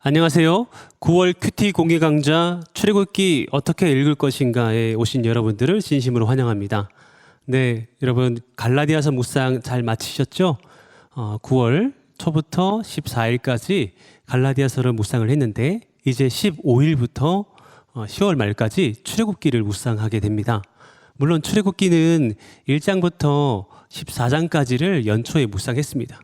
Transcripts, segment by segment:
안녕하세요. 9월 큐티 공개 강좌 출애굽기 어떻게 읽을 것인가에 오신 여러분들을 진심으로 환영합니다. 네, 여러분 갈라디아서 묵상 잘 마치셨죠? 9월 초부터 14일까지 갈라디아서를 묵상을 했는데 이제 15일부터 10월 말까지 출애굽기를 묵상하게 됩니다. 물론 출애굽기는 1장부터 14장까지를 연초에 묵상했습니다.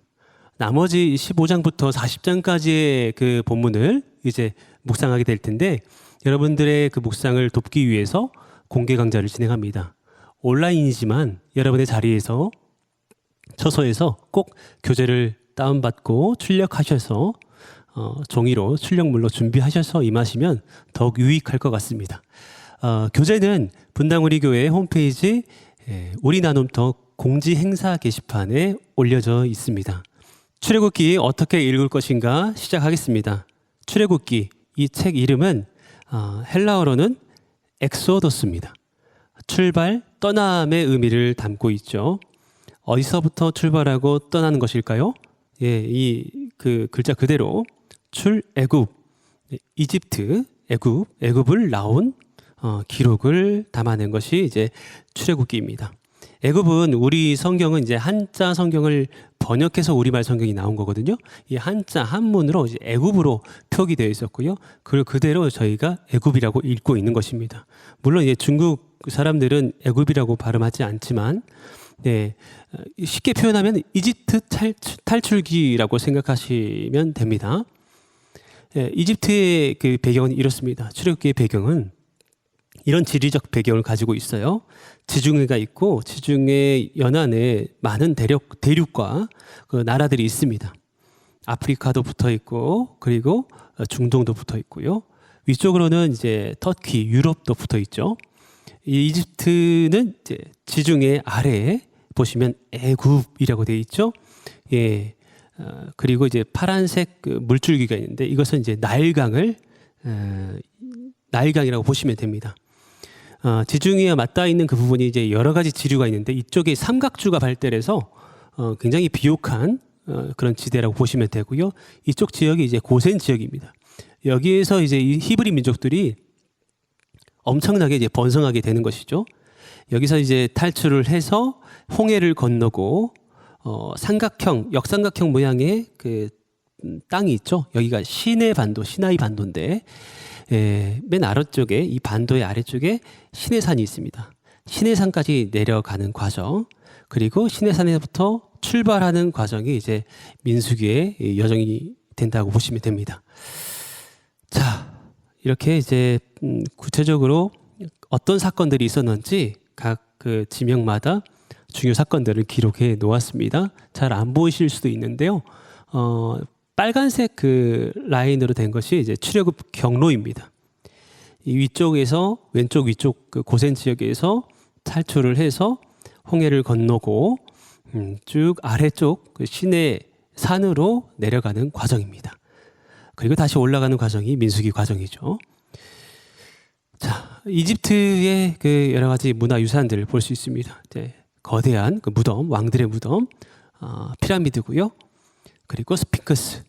나머지 15장부터 40장까지의 그 본문을 이제 묵상하게 될 텐데 여러분들의 그 묵상을 돕기 위해서 공개 강좌를 진행합니다. 온라인이지만 여러분의 자리에서 처소에서 꼭 교재를 다운받고 출력하셔서 종이로 출력물로 준비하셔서 임하시면 더욱 유익할 것 같습니다. 교재는 분당우리교회 홈페이지 우리 나눔터 공지 행사 게시판에 올려져 있습니다. 출애굽기 어떻게 읽을 것인가 시작하겠습니다. 출애굽기 이 책 이름은 헬라어로는 엑소더스입니다. 출발, 떠남의 의미를 담고 있죠. 어디서부터 출발하고 떠나는 것일까요? 예, 이 그 글자 그대로 출애굽, 이집트, 애굽을 나온 기록을 담아낸 것이 이제 출애굽기입니다. 애굽은 우리 성경은 이제 한자 성경을 번역해서 우리말 성경이 나온 거거든요. 이 한자 한문으로 이제 애굽으로 표기되어 있었고요. 그걸 그대로 저희가 애굽이라고 읽고 있는 것입니다. 물론 이제 중국 사람들은 애굽이라고 발음하지 않지만, 네, 쉽게 표현하면 이집트 탈출기라고 생각하시면 됩니다. 네, 이집트의 그 배경은 이렇습니다. 출애굽기의 배경은 이런 지리적 배경을 가지고 있어요. 지중해가 있고 지중해 연안에 많은 대륙과 그 나라들이 있습니다. 아프리카도 붙어 있고 그리고 중동도 붙어 있고요. 위쪽으로는 이제 터키, 유럽도 붙어 있죠. 이 이집트는 이제 지중해 아래에 보시면 애굽이라고 되어 있죠. 예. 그리고 이제 파란색 그 물줄기가 있는데 이것은 이제 나일강이라고 보시면 됩니다. 지중해와 맞닿아 있는 그 부분이 이제 여러 가지 지류가 있는데 이쪽에 삼각주가 발달해서 굉장히 비옥한 그런 지대라고 보시면 되고요. 이쪽 지역이 이제 고센 지역입니다. 여기에서 이제 이 히브리 민족들이 엄청나게 이제 번성하게 되는 것이죠. 여기서 이제 탈출을 해서 홍해를 건너고 역삼각형 모양의 그 땅이 있죠. 여기가 시나이 반도인데 맨 아래쪽에 이 반도의 아래쪽에 시내산이 있습니다. 시내산까지 내려가는 과정, 그리고 시내산에서부터 출발하는 과정이 이제 민수기의 여정이 된다고 보시면 됩니다. 자, 이렇게 이제 구체적으로 어떤 사건들이 있었는지 각 그 지명마다 중요 사건들을 기록해 놓았습니다. 잘 안 보이실 수도 있는데요. 빨간색 그 라인으로 된 것이 이제 출애굽 경로입니다. 이 왼쪽 위쪽 그 고센 지역에서 탈출을 해서 홍해를 건너고 쭉 아래쪽 그 시내 산으로 내려가는 과정입니다. 그리고 다시 올라가는 과정이 민수기 과정이죠. 자, 이집트의 그 여러 가지 문화 유산들을 볼 수 있습니다. 이제 거대한 그 무덤, 왕들의 무덤, 피라미드고요. 그리고 스핑크스.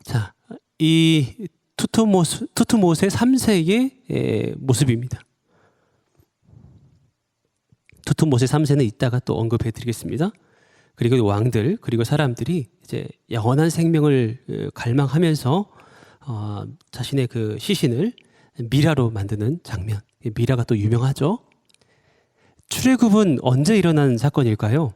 자, 이 투트모스 3세의 모습입니다. 투트모스 3세는 이따가 또 언급해 드리겠습니다. 그리고 왕들, 그리고 사람들이 이제 영원한 생명을 갈망하면서 자신의 그 시신을 미라로 만드는 장면. 미라가 또 유명하죠. 출애굽은 언제 일어난 사건일까요?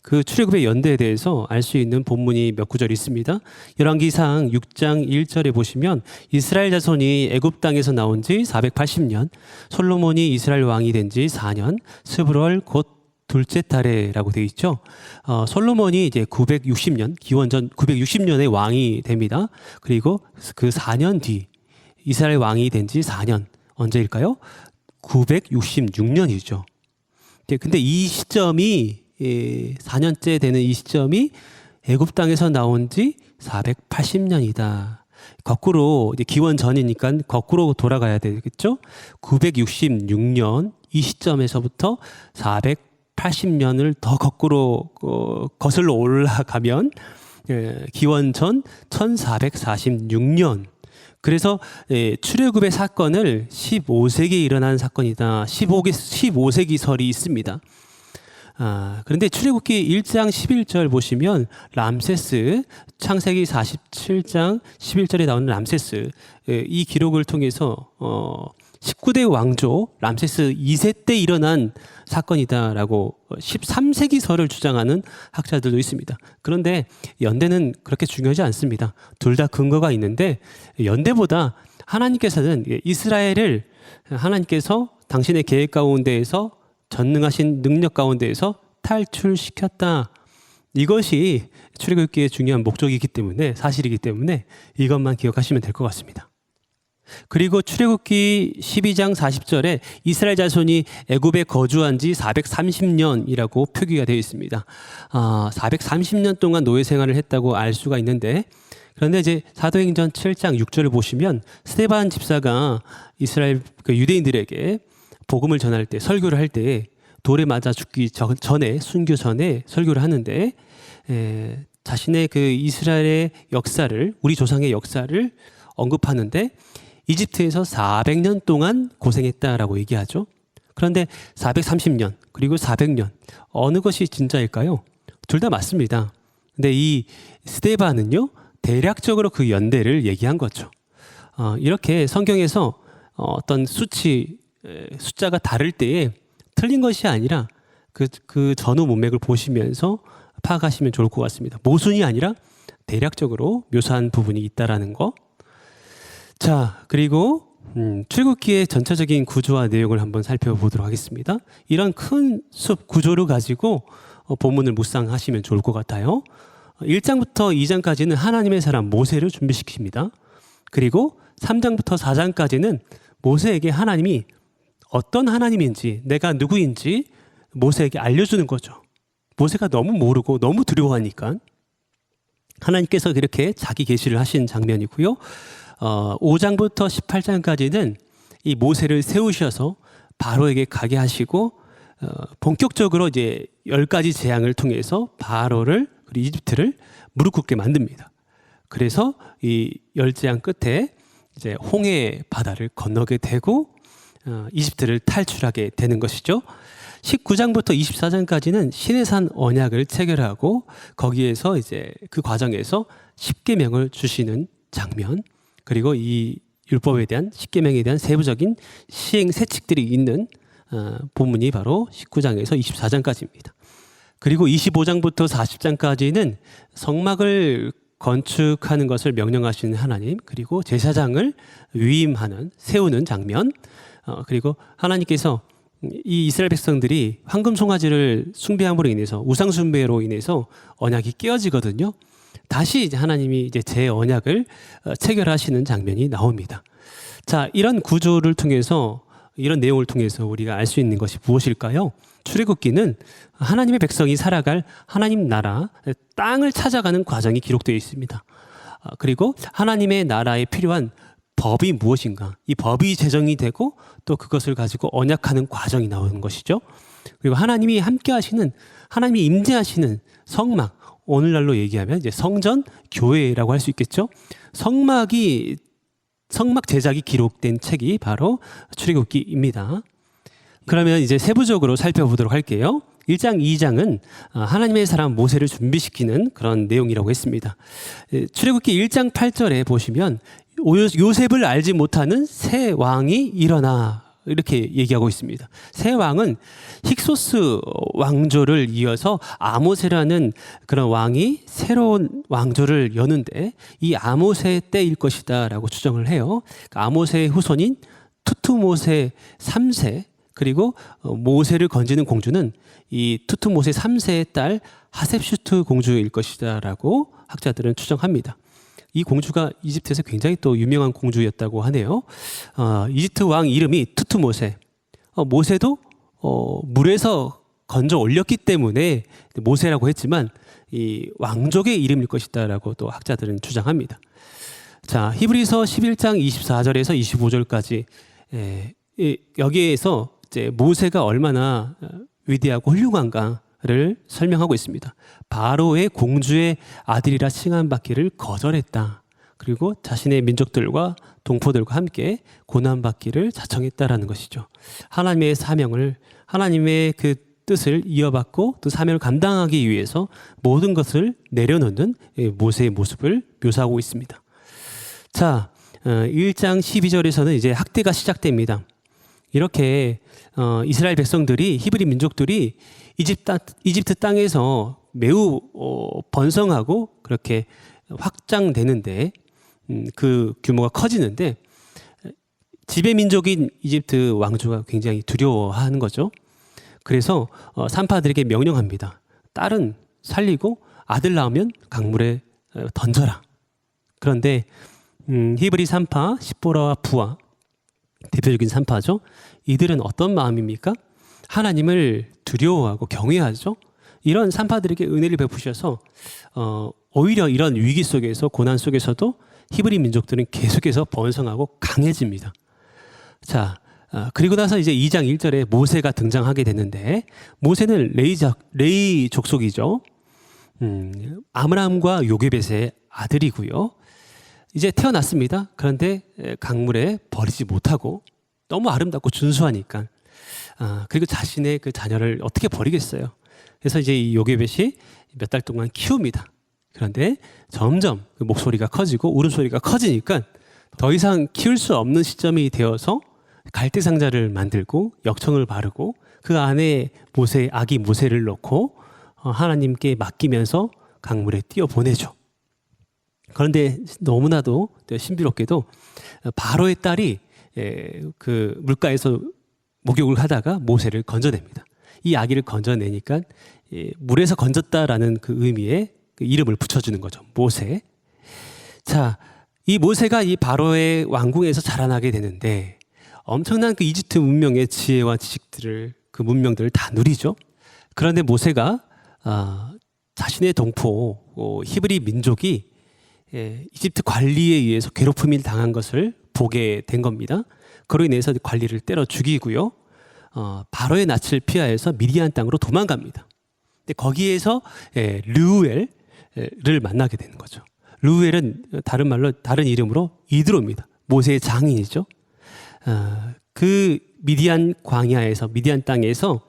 그 출애굽의 연대에 대해서 알 수 있는 본문이 몇 구절 있습니다. 열왕기상 6장 1절에 보시면 이스라엘 자손이 애굽 땅에서 나온 지 480년, 솔로몬이 이스라엘 왕이 된 지 4년, 스브롤 곧 둘째 달에라고 되어 있죠. 솔로몬이 이제 960년, 기원전 960년에 왕이 됩니다. 그리고 그 4년 뒤 이스라엘 왕이 된 지 4년, 언제일까요? 966년이죠. 근데 이 시점이 4년째 되는 이 시점이 애굽 땅에서 나온 지 480년이다. 거꾸로 이제 기원 전이니까 거꾸로 돌아가야 되겠죠. 966년 이 시점에서부터 480년을 더 거꾸로 거슬러 올라가면 기원 전 1446년. 그래서 출애굽의 사건을 15세기에 일어난 사건이다. 15세기 설이 있습니다. 그런데 출애굽기 1장 11절 보시면 람세스, 창세기 47장 11절에 나오는 람세스, 이 기록을 통해서 19대 왕조 람세스 2세 때 일어난 사건이다라고 13세기설을 주장하는 학자들도 있습니다. 그런데 연대는 그렇게 중요하지 않습니다. 둘 다 근거가 있는데 연대보다 하나님께서는 이스라엘을 하나님께서 당신의 계획 가운데에서 전능하신 능력 가운데에서 탈출시켰다. 이것이 출애굽기의 중요한 목적이기 때문에 사실이기 때문에 이것만 기억하시면 될 것 같습니다. 그리고 출애굽기 12장 40절에 이스라엘 자손이 애굽에 거주한 지 430년이라고 표기가 되어 있습니다. 430년 동안 노예 생활을 했다고 알 수가 있는데 그런데 이제 사도행전 7장 6절을 보시면 스데반 집사가 이스라엘 유대인들에게 복음을 전할 때 설교를 할 때 돌에 맞아 죽기 전에 순교 전에 설교를 하는데 자신의 그 이스라엘의 역사를 우리 조상의 역사를 언급하는데 이집트에서 400년 동안 고생했다라고 얘기하죠. 그런데 430년 그리고 400년 어느 것이 진짜일까요? 둘 다 맞습니다. 근데 이 스데반은요 대략적으로 그 연대를 얘기한 거죠. 이렇게 성경에서 어떤 숫자가 다를 때에 틀린 것이 아니라 그 전후 문맥을 보시면서 파악하시면 좋을 것 같습니다. 모순이 아니라 대략적으로 묘사한 부분이 있다라는 거. 자, 그리고 출애굽기의 전체적인 구조와 내용을 한번 살펴보도록 하겠습니다. 이런 큰 숲 구조를 가지고 본문을 묵상하시면 좋을 것 같아요. 1장부터 2장까지는 하나님의 사람 모세를 준비시킵니다. 그리고 3장부터 4장까지는 모세에게 하나님이 어떤 하나님인지 내가 누구인지 모세에게 알려주는 거죠. 모세가 너무 모르고 너무 두려워하니까 하나님께서 그렇게 자기 계시를 하신 장면이고요. 5장부터 18장까지는 이 모세를 세우셔서 바로에게 가게 하시고 본격적으로 이제 10가지 재앙을 통해서 바로를 그리고 이집트를 무릎 꿇게 만듭니다. 그래서 이 10재앙 끝에 이제 홍해 바다를 건너게 되고 이집트를 탈출하게 되는 것이죠. 19장부터 24장까지는 시내산 언약을 체결하고 거기에서 이제 그 과정에서 십계명을 주시는 장면 그리고 이 율법에 대한 십계명에 대한 세부적인 시행 세칙들이 있는 본문이 바로 19장에서 24장까지입니다. 그리고 25장부터 40장까지는 성막을 건축하는 것을 명령하시는 하나님 그리고 제사장을 위임하는 세우는 장면 그리고 하나님께서 이 이스라엘 백성들이 황금 송아지를 숭배함으로 인해서 우상 숭배로 인해서 언약이 깨어지거든요. 다시 이제 하나님이 이제 제 언약을 체결하시는 장면이 나옵니다. 자, 이런 구조를 통해서 이런 내용을 통해서 우리가 알 수 있는 것이 무엇일까요? 출애굽기는 하나님의 백성이 살아갈 하나님 나라 땅을 찾아가는 과정이 기록되어 있습니다. 그리고 하나님의 나라에 필요한 법이 무엇인가? 이 법이 제정이 되고 또 그것을 가지고 언약하는 과정이 나오는 것이죠. 그리고 하나님이 함께 하시는 하나님이 임재하시는 성막 오늘날로 얘기하면 이제 성전 교회라고 할 수 있겠죠. 성막 제작이 기록된 책이 바로 출애굽기입니다. 그러면 이제 세부적으로 살펴보도록 할게요. 1장, 2장은 하나님의 사람 모세를 준비시키는 그런 내용이라고 했습니다. 출애굽기 1장 8절에 보시면 요셉을 알지 못하는 새 왕이 일어나 이렇게 얘기하고 있습니다. 새 왕은 힉소스 왕조를 이어서 아모세라는 그런 왕이 새로운 왕조를 여는데 이 아모세 때일 것이다 라고 추정을 해요. 아모세의 후손인 투투모세 3세 그리고 모세를 건지는 공주는 이 투투모세 3세의 딸 하셉슈트 공주일 것이다 라고 학자들은 추정합니다. 이 공주가 이집트에서 굉장히 또 유명한 공주였다고 하네요. 이집트 왕 이름이 투투모세. 모세도 물에서 건져 올렸기 때문에 모세라고 했지만 이 왕족의 이름일 것이다라고 또 학자들은 주장합니다. 자, 히브리서 11장 24절에서 25절까지 여기에서 이제 모세가 얼마나 위대하고 훌륭한가 설명하고 있습니다. 바로의 공주의 아들이라 칭함받기를 거절했다. 그리고 자신의 민족들과 동포들과 함께 고난받기를 자청했다라는 것이죠. 하나님의 사명을, 하나님의 그 뜻을 이어받고 또 사명을 감당하기 위해서 모든 것을 내려놓는 모세의 모습을 묘사하고 있습니다. 자, 1장 12절에서는 이제 학대가 시작됩니다. 이렇게 이스라엘 백성들이, 히브리 민족들이 이집트 땅에서 매우 번성하고 그렇게 확장되는데 그 규모가 커지는데 지배 민족인 이집트 왕조가 굉장히 두려워하는 거죠. 그래서 산파들에게 명령합니다. 딸은 살리고 아들 낳으면 강물에 던져라. 그런데 히브리 산파 십보라와 부하, 대표적인 산파죠. 이들은 어떤 마음입니까? 하나님을 두려워하고 경외하죠. 이런 산파들에게 은혜를 베푸셔서 오히려 이런 위기 속에서, 고난 속에서도 히브리 민족들은 계속해서 번성하고 강해집니다. 자, 그리고 나서 이제 2장 1절에 모세가 등장하게 되는데, 모세는 레이 족속이죠. 아므람과 요게벳의 아들이고요. 이제 태어났습니다. 그런데 강물에 버리지 못하고 너무 아름답고 준수하니까, 그리고 자신의 그 자녀를 어떻게 버리겠어요. 그래서 이제 이 요게벳이 몇 달 동안 키웁니다. 그런데 점점 그 목소리가 커지고 울음소리가 커지니까 더 이상 키울 수 없는 시점이 되어서 갈대 상자를 만들고 역청을 바르고 그 안에 아기 모세를 넣고 하나님께 맡기면서 강물에 띄워 보내죠. 그런데 너무나도 신비롭게도 바로의 딸이 그 물가에서 목욕을 하다가 모세를 건져냅니다. 이 아기를 건져내니까 물에서 건졌다라는 그 의미의 그 이름을 붙여주는 거죠. 모세. 자, 이 모세가 이 바로의 왕궁에서 자라나게 되는데 엄청난 그 이집트 문명의 지혜와 지식들을, 그 문명들을 다 누리죠. 그런데 모세가 자신의 동포 히브리 민족이 이집트 관리에 의해서 괴롭힘을 당한 것을 보게 된 겁니다. 그로 인해서 관리를 때려 죽이고요. 바로의 낯을 피하여서 미디안 땅으로 도망갑니다. 근데 거기에서 르우엘을 만나게 되는 거죠. 르우엘은 다른 이름으로 이드로입니다. 모세의 장인이죠. 그 미디안 광야에서, 미디안 땅에서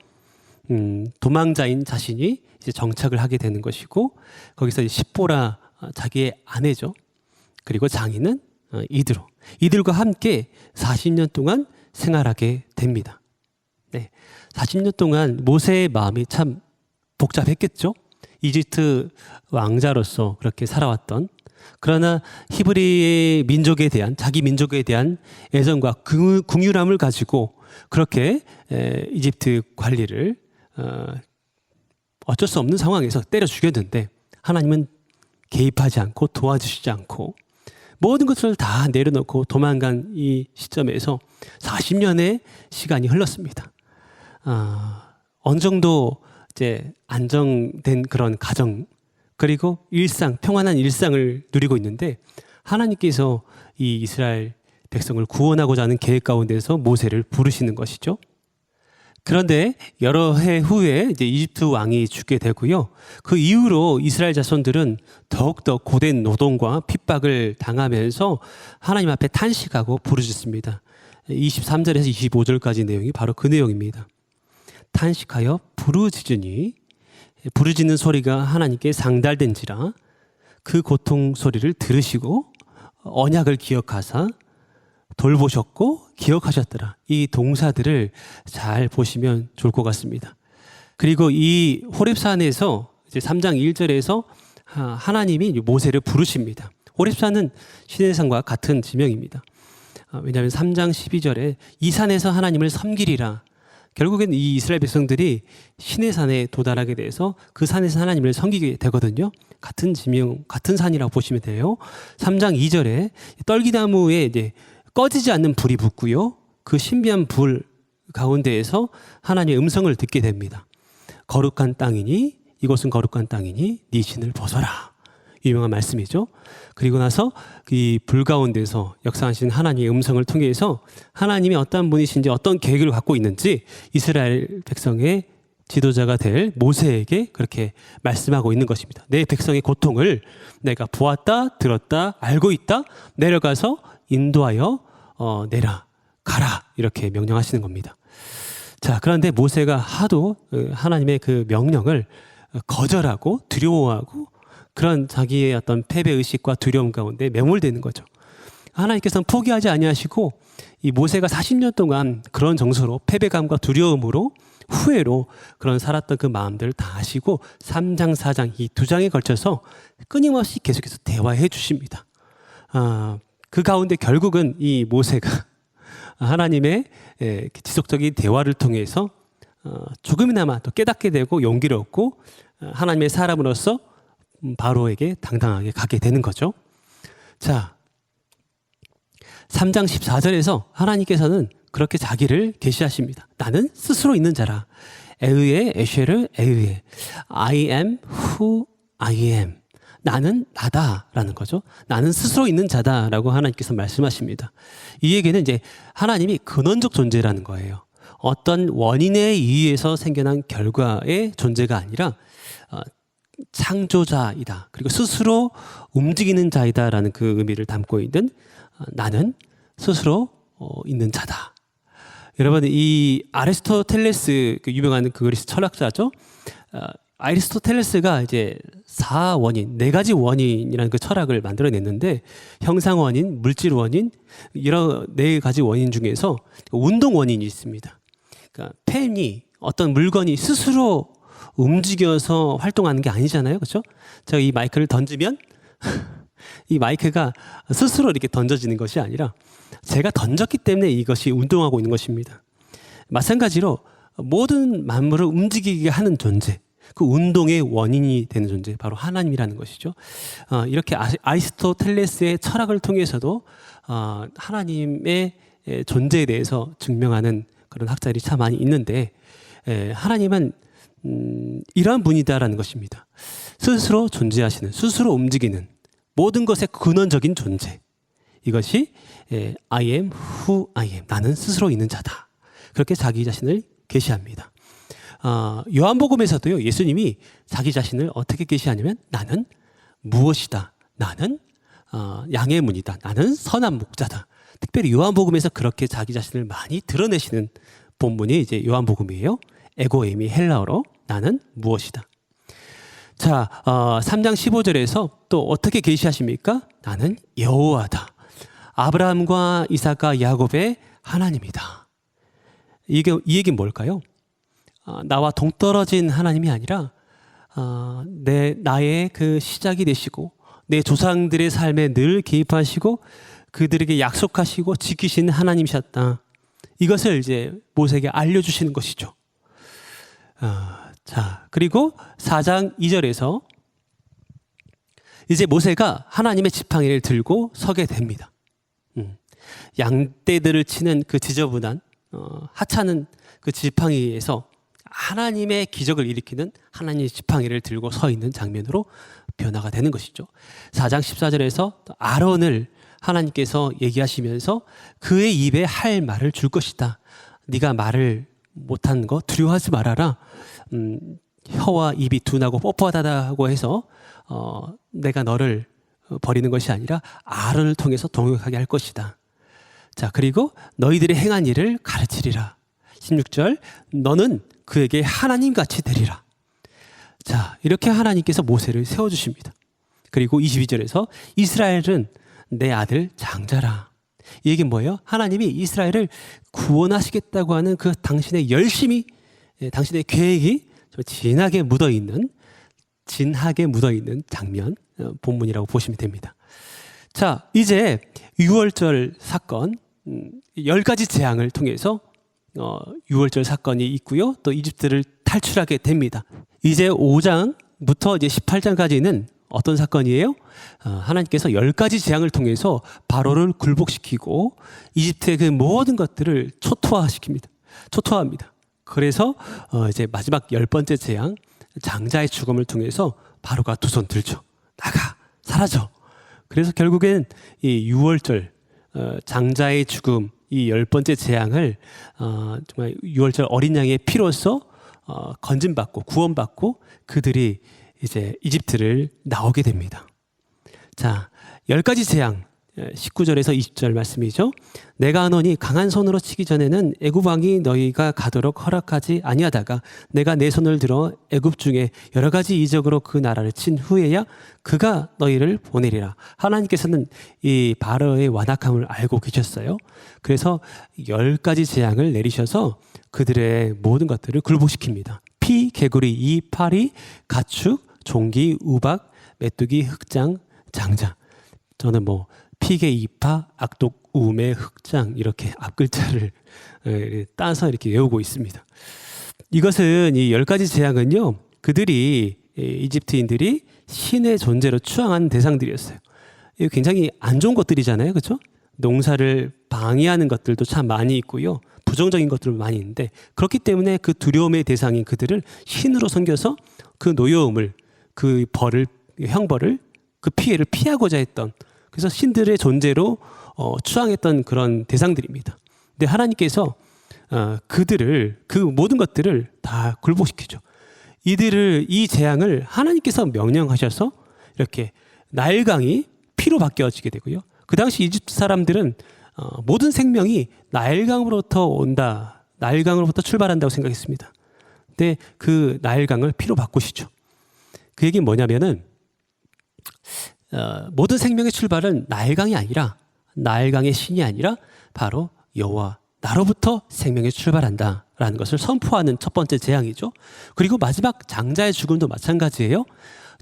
도망자인 자신이 이제 정착을 하게 되는 것이고, 거기서 십보라 자기의 아내죠. 그리고 장인은 이드로. 이들과 함께 40년 동안 생활하게 됩니다. 네, 40년 동안 모세의 마음이 참 복잡했겠죠. 이집트 왕자로서 그렇게 살아왔던, 그러나 히브리 민족에 대한, 자기 민족에 대한 애정과 긍휼함을 가지고 그렇게 이집트 관리를 어쩔 수 없는 상황에서 때려 죽였는데, 하나님은 개입하지 않고 도와주시지 않고 모든 것을 다 내려놓고 도망간 이 시점에서 40년의 시간이 흘렀습니다. 어느 정도 이제 안정된 그런 가정, 그리고 일상, 평안한 일상을 누리고 있는데, 하나님께서 이 이스라엘 백성을 구원하고자 하는 계획 가운데서 모세를 부르시는 것이죠. 그런데 여러 해 후에 이제 이집트 왕이 죽게 되고요. 그 이후로 이스라엘 자손들은 더욱더 고된 노동과 핍박을 당하면서 하나님 앞에 탄식하고 부르짖습니다. 23절에서 25절까지 내용이 바로 그 내용입니다. 탄식하여 부르짖는 소리가 하나님께 상달된지라 그 고통 소리를 들으시고 언약을 기억하사 돌보셨고 기억하셨더라. 이 동사들을 잘 보시면 좋을 것 같습니다. 그리고 이 호렙산에서 이제 3장 1절에서 하나님이 모세를 부르십니다. 호렙산은 시내산과 같은 지명입니다. 왜냐하면 3장 12절에 이 산에서 하나님을 섬기리라. 결국엔 이 이스라엘 백성들이 시내산에 도달하게 돼서 그 산에서 하나님을 섬기게 되거든요. 같은 지명, 같은 산이라고 보시면 돼요. 3장 2절에 떨기나무에 이제 꺼지지 않는 불이 붙고요. 그 신비한 불 가운데에서 하나님의 음성을 듣게 됩니다. 거룩한 땅이니, 이곳은 거룩한 땅이니 네 신을 벗어라. 유명한 말씀이죠. 그리고 나서 이 불 가운데서 역사하신 하나님의 음성을 통해서 하나님이 어떤 분이신지, 어떤 계획을 갖고 있는지 이스라엘 백성의 지도자가 될 모세에게 그렇게 말씀하고 있는 것입니다. 내 백성의 고통을 내가 보았다, 들었다, 알고 있다. 내려가서 인도하여 내라, 가라 이렇게 명령하시는 겁니다. 자, 그런데 모세가 하도 하나님의 그 명령을 거절하고 두려워하고 그런 자기의 어떤 패배의식과 두려움 가운데 매몰되는 거죠. 하나님께서는 포기하지 아니하시고 이 모세가 40년 동안 그런 정서로 패배감과 두려움으로 후회로 그런 살았던 그 마음들을 다 아시고 3장, 4장 이 2장에 걸쳐서 끊임없이 계속해서 대화해 주십니다. 그 가운데 결국은 이 모세가 하나님의 지속적인 대화를 통해서 조금이나마 또 깨닫게 되고 용기를 얻고 하나님의 사람으로서 바로에게 당당하게 가게 되는 거죠. 자, 3장 14절에서 하나님께서는 그렇게 자기를 계시하십니다. 나는 스스로 있는 자라. 에으에 에쉐르 에으에 I am who I am. 나는 나다라는 거죠. 나는 스스로 있는 자다라고 하나님께서 말씀하십니다. 이 얘기는 이제 하나님이 근원적 존재라는 거예요. 어떤 원인에 의해서 생겨난 결과의 존재가 아니라 창조자이다. 그리고 스스로 움직이는 자이다라는 그 의미를 담고 있는 나는 스스로 있는 자다. 여러분, 이 아리스토텔레스, 그 유명한 그 그리스 철학자죠. 아리스토텔레스가 이제 4원인, 4가지 원인이라는 그 철학을 만들어냈는데 형상 원인, 물질 원인, 이런 4가지 원인 중에서 운동 원인이 있습니다. 그러니까 펜이 어떤 물건이 스스로 움직여서 활동하는 게 아니잖아요, 그렇죠? 제가 이 마이크를 던지면 이 마이크가 스스로 이렇게 던져지는 것이 아니라 제가 던졌기 때문에 이것이 운동하고 있는 것입니다. 마찬가지로 모든 만물을 움직이게 하는 존재, 그 운동의 원인이 되는 존재, 바로 하나님이라는 것이죠. 이렇게 아리스토텔레스의 철학을 통해서도 하나님의 존재에 대해서 증명하는 그런 학자들이 참 많이 있는데, 하나님은 이러한 분이다라는 것입니다. 스스로 존재하시는, 스스로 움직이는 모든 것의 근원적인 존재. 이것이 I am who I am. 나는 스스로 있는 자다. 그렇게 자기 자신을 계시합니다. 요한복음에서도요, 예수님이 자기 자신을 어떻게 계시하냐면 나는 무엇이다. 나는 양의 문이다. 나는 선한 목자다. 특별히 요한복음에서 그렇게 자기 자신을 많이 드러내시는 본문이 이제 요한복음이에요. 에고에미 헬라어로 나는 무엇이다. 자, 3장 15절에서 또 어떻게 계시하십니까? 나는 여호와다. 아브라함과 이삭과 야곱의 하나님이다. 이 얘기는 뭘까요? 나와 동떨어진 하나님이 아니라 나의 그 시작이 되시고 내 조상들의 삶에 늘 개입하시고 그들에게 약속하시고 지키신 하나님이셨다. 이것을 이제 모세에게 알려주시는 것이죠. 자, 그리고 4장 2절에서 이제 모세가 하나님의 지팡이를 들고 서게 됩니다. 양떼들을 치는 그 지저분한 하찮은 그 지팡이에서 하나님의 기적을 일으키는 하나님의 지팡이를 들고 서 있는 장면으로 변화가 되는 것이죠. 4장 14절에서 아론을 하나님께서 얘기하시면서 그의 입에 할 말을 줄 것이다. 네가 말을 못한 거 두려워하지 말아라. 혀와 입이 둔하고 뻣뻣하다고 해서 내가 너를 버리는 것이 아니라 아론을 통해서 동역하게 할 것이다. 자, 그리고 너희들이 행한 일을 가르치리라. 16절 너는 그에게 하나님같이 되리라. 자, 이렇게 하나님께서 모세를 세워주십니다. 그리고 22절에서 이스라엘은 내 아들 장자라. 이 얘기는 뭐예요? 하나님이 이스라엘을 구원하시겠다고 하는 그 당신의 열심이, 당신의 계획이 진하게 묻어있는 장면, 본문이라고 보시면 됩니다. 자, 이제 6월절 사건, 10가지 재앙을 통해서 6월절 사건이 있고요. 또 이집트를 탈출하게 됩니다. 이제 5장부터 이제 18장까지는 어떤 사건이에요? 하나님께서 10가지 재앙을 통해서 바로를 굴복시키고 이집트의 그 모든 것들을 초토화합니다. 그래서 이제 마지막 10번째 재앙, 장자의 죽음을 통해서 바로가 두 손 들죠. 나가, 사라져. 그래서 결국엔 이 6월절 장자의 죽음, 이 10번째 재앙을 정말 6월절 어린 양의 피로써 건진받고 구원받고 그들이 이제 이집트를 나오게 됩니다. 자, 10가지 재앙 19절에서 20절 말씀이죠. 내가 하노니 강한 손으로 치기 전에는 애굽 왕이 너희가 가도록 허락하지 아니하다가 내가 내 손을 들어 애굽 중에 여러 가지 이적으로 그 나라를 친 후에야 그가 너희를 보내리라. 하나님께서는 이 바로의 완악함을 알고 계셨어요. 그래서 10가지 재앙을 내리셔서 그들의 모든 것들을 굴복시킵니다. 피, 개구리, 이, 파리, 가축, 종기, 우박, 메뚜기, 흑장, 장자. 저는 뭐 피계, 이파, 악독, 우매, 흑장 이렇게 앞글자를 따서 이렇게 외우고 있습니다. 이것은 이 10가지 재앙은요, 그들이 이집트인들이 신의 존재로 추앙한 대상들이었어요. 이거 굉장히 안 좋은 것들이잖아요, 그렇죠? 농사를 방해하는 것들도 참 많이 있고요, 부정적인 것들도 많이 있는데 그렇기 때문에 그 두려움의 대상인 그들을 신으로 섬겨서 그 노여움을, 그 벌을, 형벌을, 그 피해를 피하고자 했던, 그래서 신들의 존재로 추앙했던 그런 대상들입니다. 근데 하나님께서 그들을, 그 모든 것들을 다 굴복시키죠. 이 재앙을 하나님께서 명령하셔서 이렇게 나일강이 피로 바뀌어지게 되고요. 그 당시 이집트 사람들은 모든 생명이 나일강으로부터 온다, 나일강으로부터 출발한다고 생각했습니다. 근데 그 나일강을 피로 바꾸시죠. 그 얘기는 뭐냐면은 모든 생명의 출발은 나일강이 아니라, 나일강의 신이 아니라 바로 여호와 나로부터 생명이 출발한다라는 것을 선포하는 첫 번째 재앙이죠. 그리고 마지막 장자의 죽음도 마찬가지예요.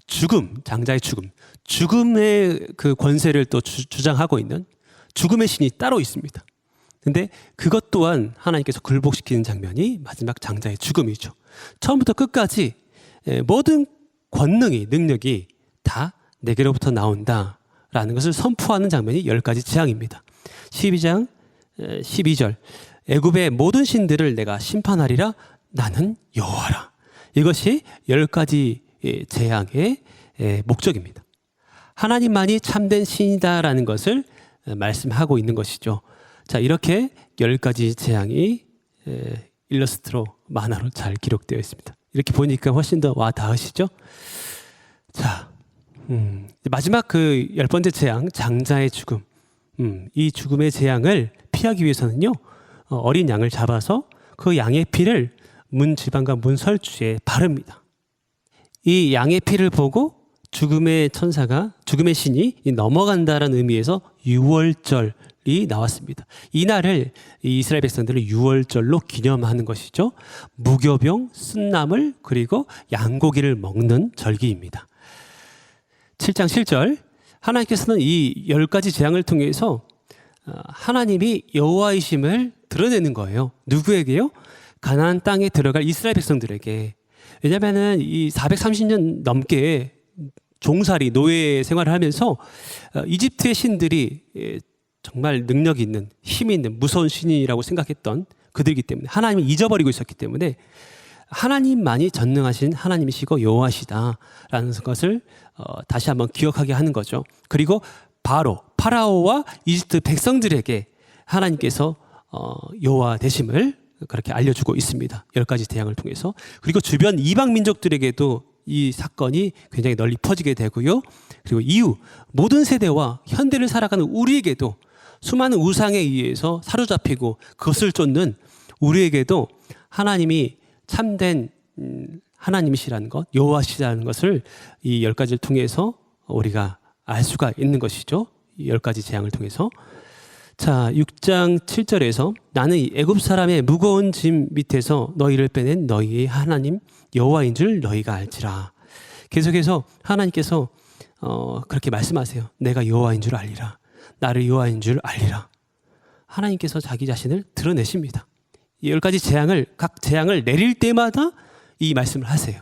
죽음, 장자의 죽음, 죽음의 그 권세를 또 주장하고 있는 죽음의 신이 따로 있습니다. 근데 그것 또한 하나님께서 굴복시키는 장면이 마지막 장자의 죽음이죠. 처음부터 끝까지 모든 권능이, 능력이 다 내게로부터 나온다라는 것을 선포하는 장면이 10가지 재앙입니다. 12장 12절, 애굽의 모든 신들을 내가 심판하리라, 나는 여호와라. 이것이 10가지 재앙의 목적입니다. 하나님만이 참된 신이다라는 것을 말씀하고 있는 것이죠. 자, 이렇게 10가지 재앙이 일러스트로, 만화로 잘 기록되어 있습니다. 이렇게 보니까 훨씬 더 와 닿으시죠? 자, 마지막 그 10번째 재앙, 장자의 죽음. 이 죽음의 재앙을 피하기 위해서는요, 어린 양을 잡아서 그 양의 피를 문 지방과 문 설주에 바릅니다. 이 양의 피를 보고 죽음의 천사가, 죽음의 신이 넘어간다라는 의미에서 유월절이 나왔습니다. 이날을 이스라엘 백성들은 유월절로 기념하는 것이죠. 무교병, 쓴나물, 그리고 양고기를 먹는 절기입니다. 7장 7절, 하나님께서는 이 10가지 재앙을 통해서 하나님이 여호와이심을 드러내는 거예요. 누구에게요? 가나안 땅에 들어갈 이스라엘 백성들에게. 왜냐하면 이 430년 넘게 종살이, 노예 생활을 하면서 이집트의 신들이 정말 능력 있는, 힘이 있는, 무서운 신이라고 생각했던 그들이기 때문에, 하나님을 잊어버리고 있었기 때문에 하나님만이 전능하신 하나님이시고 여호와시다라는 것을 다시 한번 기억하게 하는 거죠. 그리고 파라오와 이집트 백성들에게 하나님께서 여호와 되심을 그렇게 알려주고 있습니다. 10가지 재앙을 통해서. 그리고 주변 이방 민족들에게도 이 사건이 굉장히 널리 퍼지게 되고요. 그리고 이후 모든 세대와 현대를 살아가는 우리에게도 수많은 우상에 의해서 사로잡히고 그것을 쫓는 우리에게도 하나님이 참된 하나님이시라는 것, 여호와시라는 것을 이 10가지를 통해서 우리가 알 수가 있는 것이죠. 이 10가지 재앙을 통해서. 자, 6장 7절에서 나는 이 애굽 사람의 무거운 짐 밑에서 너희를 빼낸 너희의 하나님 여호와인 줄 너희가 알지라. 계속해서 하나님께서 그렇게 말씀하세요. 내가 여호와인 줄 알리라. 나를 여호와인 줄 알리라. 하나님께서 자기 자신을 드러내십니다. 이 10가지 재앙을, 각 재앙을 내릴 때마다 이 말씀을 하세요.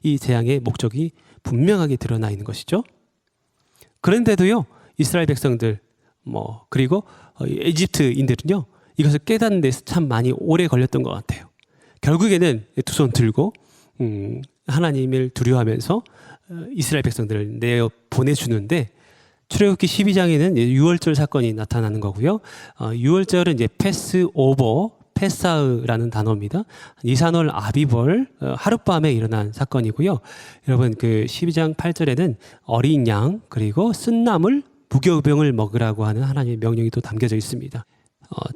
이 재앙의 목적이 분명하게 드러나 있는 것이죠. 그런데도요, 이스라엘 백성들, 그리고 이집트인들은요, 이것을 깨닫는 데서 참 많이 오래 걸렸던 것 같아요. 결국에는 두 손 들고 하나님을 두려워하면서 이스라엘 백성들을 내어 보내주는데, 출애굽기 12장에는 유월절 사건이 나타나는 거고요. 유월절은 이제 패스오버, 페사흐라는 단어입니다. 니산월 아비벌 하룻밤에 일어난 사건이고요. 여러분 그 12장 8절에는 어린 양 그리고 쓴 나물 무교병을 먹으라고 하는 하나님의 명령이 또 담겨져 있습니다.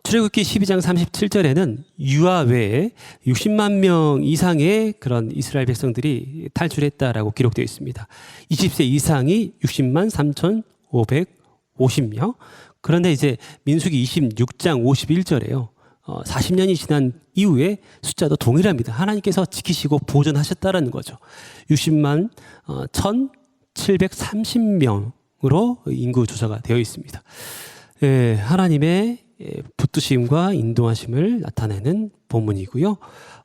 출애굽기 12장 37절에는 유아 외에 60만 명 이상의 그런 이스라엘 백성들이 탈출했다라고 기록되어 있습니다. 20세 이상이 60만 3,550명. 그런데 이제 민수기 26장 51절에요. 40년이 지난 이후에 숫자도 동일합니다. 하나님께서 지키시고 보존하셨다라는 거죠. 60만 1,730명으로 인구 조사가 되어 있습니다. 예, 하나님의 붙드심과 인도하심을 나타내는 본문이고요.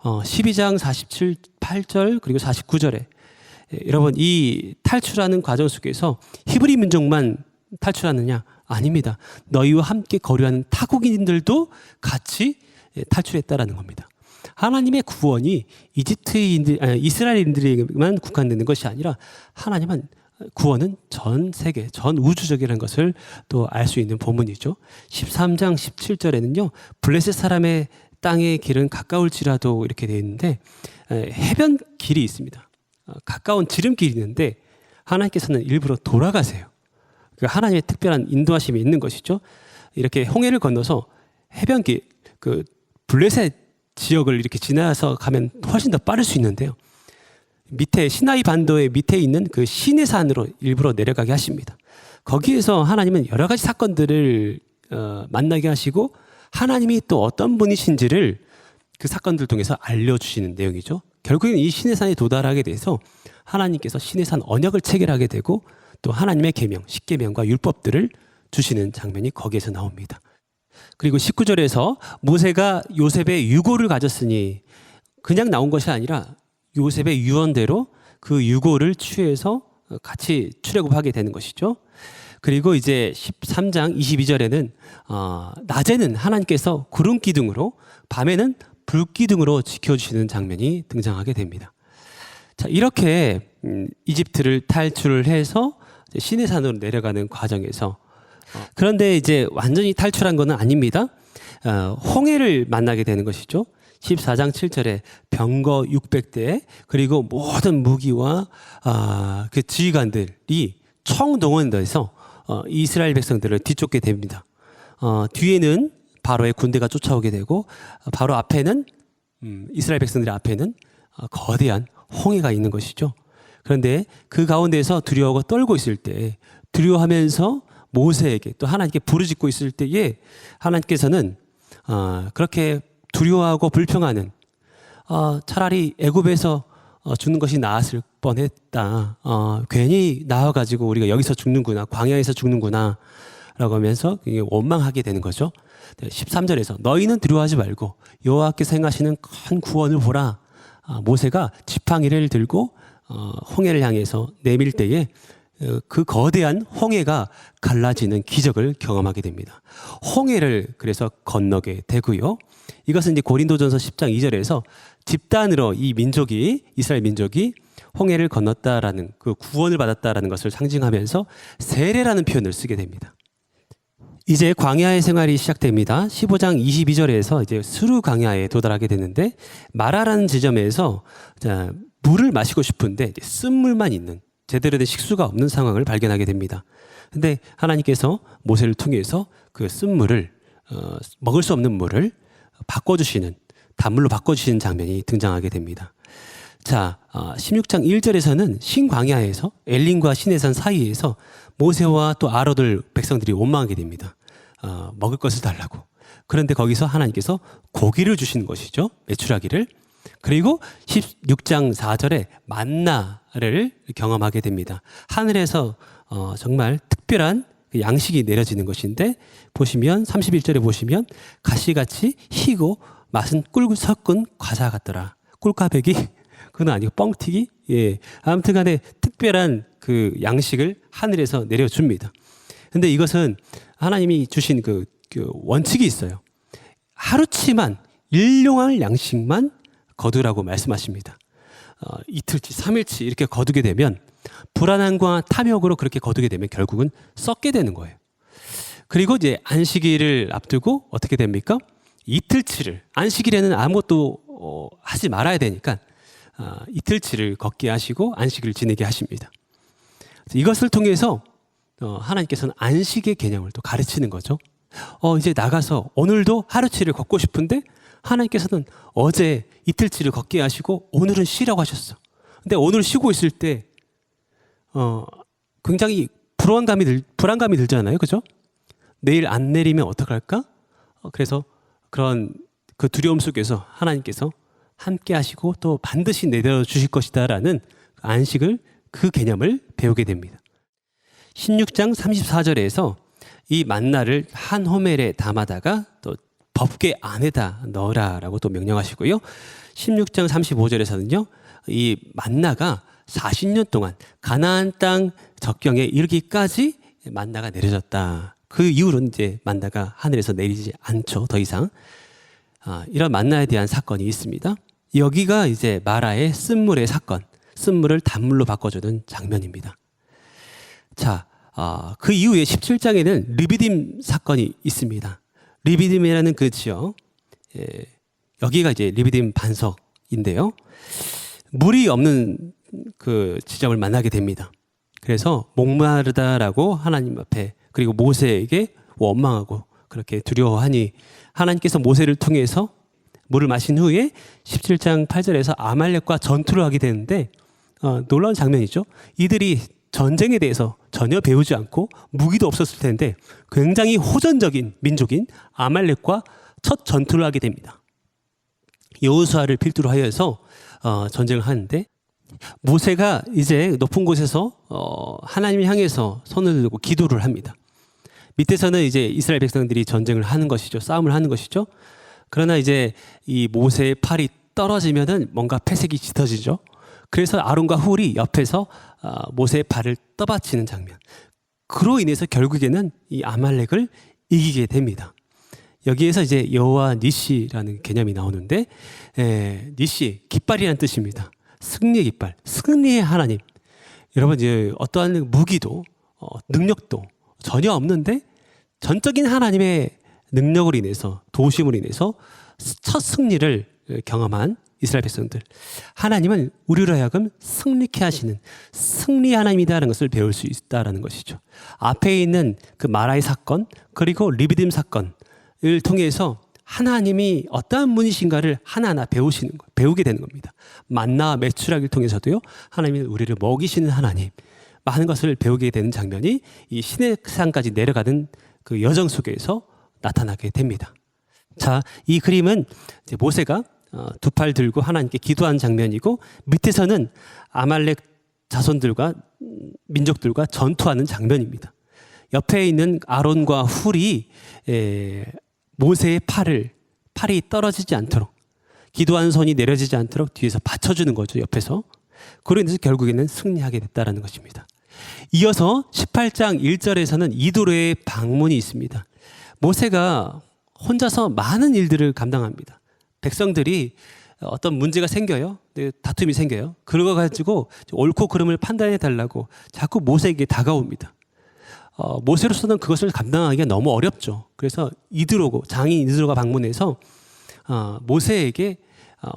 12장 47, 8절 그리고 49절에 여러분 이 탈출하는 과정 속에서 히브리 민족만 탈출하느냐? 아닙니다. 너희와 함께 거류하는 타국인들도 같이 탈출했다라는 겁니다. 하나님의 구원이 이스라엘인들에게만 국한되는 것이 아니라 하나님은 구원은 전 세계, 전 우주적이라는 것을 또 알 수 있는 본문이죠. 13장 17절에는요. 블레셋 사람의 땅의 길은 가까울지라도 이렇게 되어 있는데 해변 길이 있습니다. 가까운 지름길이 있는데 하나님께서는 일부러 돌아가세요. 하나님의 특별한 인도하심이 있는 것이죠. 이렇게 홍해를 건너서 해변길, 그 블레셋 지역을 이렇게 지나서 가면 훨씬 더 빠를 수 있는데요. 밑에 시나이 반도의 밑에 있는 그 시내산으로 일부러 내려가게 하십니다. 거기에서 하나님은 여러 가지 사건들을 만나게 하시고 하나님이 또 어떤 분이신지를 그 사건들 통해서 알려주시는 내용이죠. 결국에는 이 시내산에 도달하게 돼서 하나님께서 시내산 언약을 체결하게 되고 또 하나님의 계명, 십계명과 율법들을 주시는 장면이 거기에서 나옵니다. 그리고 19절에서 모세가 요셉의 유고를 가졌으니 그냥 나온 것이 아니라 요셉의 유언대로 그 유고를 취해서 같이 출애굽하게 되는 것이죠. 그리고 이제 13장 22절에는 낮에는 하나님께서 구름 기둥으로 밤에는 불 기둥으로 지켜주시는 장면이 등장하게 됩니다. 자, 이렇게 이집트를 탈출을 해서 시내산으로 내려가는 과정에서 그런데 이제 완전히 탈출한 것은 아닙니다. 홍해를 만나게 되는 것이죠. 14장 7절에 병거 600대 그리고 모든 무기와 그 지휘관들이 총동원돼서 이스라엘 백성들을 뒤쫓게 됩니다. 뒤에는 바로의 군대가 쫓아오게 되고 바로 앞에는 이스라엘 백성들의 앞에는 거대한 홍해가 있는 것이죠. 그런데 그 가운데서 두려워하고 떨고 있을 때 두려워하면서 모세에게 또 하나님께 부르짖고 있을 때에 하나님께서는 그렇게 두려워하고 불평하는 차라리 애굽에서 죽는 것이 나았을 뻔했다. 괜히 나와가지고 우리가 여기서 죽는구나. 광야에서 죽는구나. 라고 하면서 원망하게 되는 거죠. 13절에서 너희는 두려워하지 말고 여호와께서 행하시는 큰 구원을 보라. 모세가 지팡이를 들고 홍해를 향해서 내밀 때에 그 거대한 홍해가 갈라지는 기적을 경험하게 됩니다. 홍해를 그래서 건너게 되고요. 이것은 이제 고린도전서 10장 2절에서 집단으로 이 민족이 이스라엘 민족이 홍해를 건넜다라는 그 구원을 받았다라는 것을 상징하면서 세례라는 표현을 쓰게 됩니다. 이제 광야의 생활이 시작됩니다. 15장 22절에서 이제 수르 광야에 도달하게 되는데 마라라는 지점에서 물을 마시고 싶은데 쓴물만 있는 제대로 된 식수가 없는 상황을 발견하게 됩니다. 근데 하나님께서 모세를 통해서 그 쓴물을 먹을 수 없는 물을 바꿔주시는 단물로 바꿔주시는 장면이 등장하게 됩니다. 자, 16장 1절에서는 신광야에서 엘림과 시내산 사이에서 모세와 또 아로들 백성들이 원망하게 됩니다. 먹을 것을 달라고. 그런데 거기서 하나님께서 고기를 주시는 것이죠. 메추라기를. 그리고 16장 4절에 만나를 경험하게 됩니다. 하늘에서 정말 특별한 양식이 내려지는 것인데 보시면 31절에 보시면 가시같이 희고 맛은 꿀 섞은 과자 같더라. 꿀까베기? 그건 아니고 뻥튀기? 예. 아무튼 간에 특별한 그 양식을 하늘에서 내려줍니다. 근데 이것은 하나님이 주신 그 원칙이 있어요. 하루치만 일용할 양식만 거두라고 말씀하십니다. 이틀치, 3일치 이렇게 거두게 되면 불안함과 탐욕으로 그렇게 거두게 되면 결국은 썩게 되는 거예요. 그리고 이제 안식일을 앞두고 어떻게 됩니까? 이틀치를 안식일에는 아무것도 하지 말아야 되니까 이틀치를 걷게 하시고 안식을 지내게 하십니다. 이것을 통해서 하나님께서는 안식의 개념을 또 가르치는 거죠. 이제 나가서 오늘도 하루치를 걷고 싶은데 하나님께서는 어제 이틀치를 걷게 하시고 오늘은 쉬라고 하셨어. 근데 오늘 쉬고 있을 때 굉장히 불안감이 들잖아요, 그죠? 내일 안 내리면 어떡할까? 그래서 그런 그 두려움 속에서 하나님께서 함께 하시고 또 반드시 내려 주실 것이다라는 안식을 그 개념을 배우게 됩니다. 16장 34절에서 이 만나를 한 호멜에 담아다가 또 법궤 안에다 넣어라라고 또 명령하시고요. 16장 35절에서는요. 이 만나가 40년 동안 가나안 땅 적경에 이르기까지 만나가 내려졌다. 그 이후로는 이제 만나가 하늘에서 내리지 않죠. 더 이상. 이런 만나에 대한 사건이 있습니다. 여기가 이제 마라의 쓴물의 사건, 쓴물을 단물로 바꿔주는 장면입니다. 자, 그 이후에 17장에는 르비딤 사건이 있습니다. 르비딤이라는 그 지역, 여기가 이제 르비딤 반석인데요. 물이 없는 그 지점을 만나게 됩니다. 그래서 목마르다라고 하나님 앞에 그리고 모세에게 원망하고 그렇게 두려워하니 하나님께서 모세를 통해서 물을 마신 후에 17장 8절에서 아말렉과 전투를 하게 되는데 놀라운 장면이죠. 이들이 전쟁에 대해서 전혀 배우지 않고 무기도 없었을 텐데 굉장히 호전적인 민족인 아말렉과 첫 전투를 하게 됩니다. 여호수아를 필두로 하여서 전쟁을 하는데 모세가 이제 높은 곳에서 하나님을 향해서 손을 들고 기도를 합니다. 밑에서는 이제 이스라엘 백성들이 전쟁을 하는 것이죠. 싸움을 하는 것이죠. 그러나 이제 이 모세의 팔이 떨어지면은 뭔가 패색이 짙어지죠. 그래서 아론과 훌이 옆에서 모세의 발을 떠받치는 장면. 그로 인해서 결국에는 이 아말렉을 이기게 됩니다. 여기에서 이제 여호와 니시라는 개념이 나오는데 니시 깃발이라는 뜻입니다. 승리의 깃발, 승리의 하나님. 여러분 이제 어떠한 무기도 능력도 전혀 없는데 전적인 하나님의 능력으로 인해서 도우심으로 인해서 첫 승리를 경험한 이스라엘 백성들. 하나님은 우리로 하여금 승리케 하시는 승리 하나님이다라는 것을 배울 수 있다라는 것이죠. 앞에 있는 그 마라의 사건 그리고 르비딤 사건을 통해서 하나님이 어떠한 분이신가를 하나하나 배우게 되는 겁니다. 만나와 메추라기를 통해서도요. 하나님이 우리를 먹이시는 하나님 많은 것을 배우게 되는 장면이 이 시내산까지 내려가는 그 여정 속에서 나타나게 됩니다. 자, 이 그림은 이제 모세가 두 팔 들고 하나님께 기도한 장면이고 밑에서는 아말렉 자손들과 민족들과 전투하는 장면입니다. 옆에 있는 아론과 훌이 모세의 팔이 떨어지지 않도록 기도한 손이 내려지지 않도록 뒤에서 받쳐주는 거죠. 옆에서. 그로 인해서 결국에는 승리하게 됐다는 것입니다. 이어서 18장 1절에서는 이도로의 방문이 있습니다. 모세가 혼자서 많은 일들을 감당합니다. 백성들이 어떤 문제가 생겨요. 다툼이 생겨요. 그거 가지고 옳고 그름을 판단해 달라고 자꾸 모세에게 다가옵니다. 모세로서는 그것을 감당하기가 너무 어렵죠. 그래서 장인 이드로가 방문해서 모세에게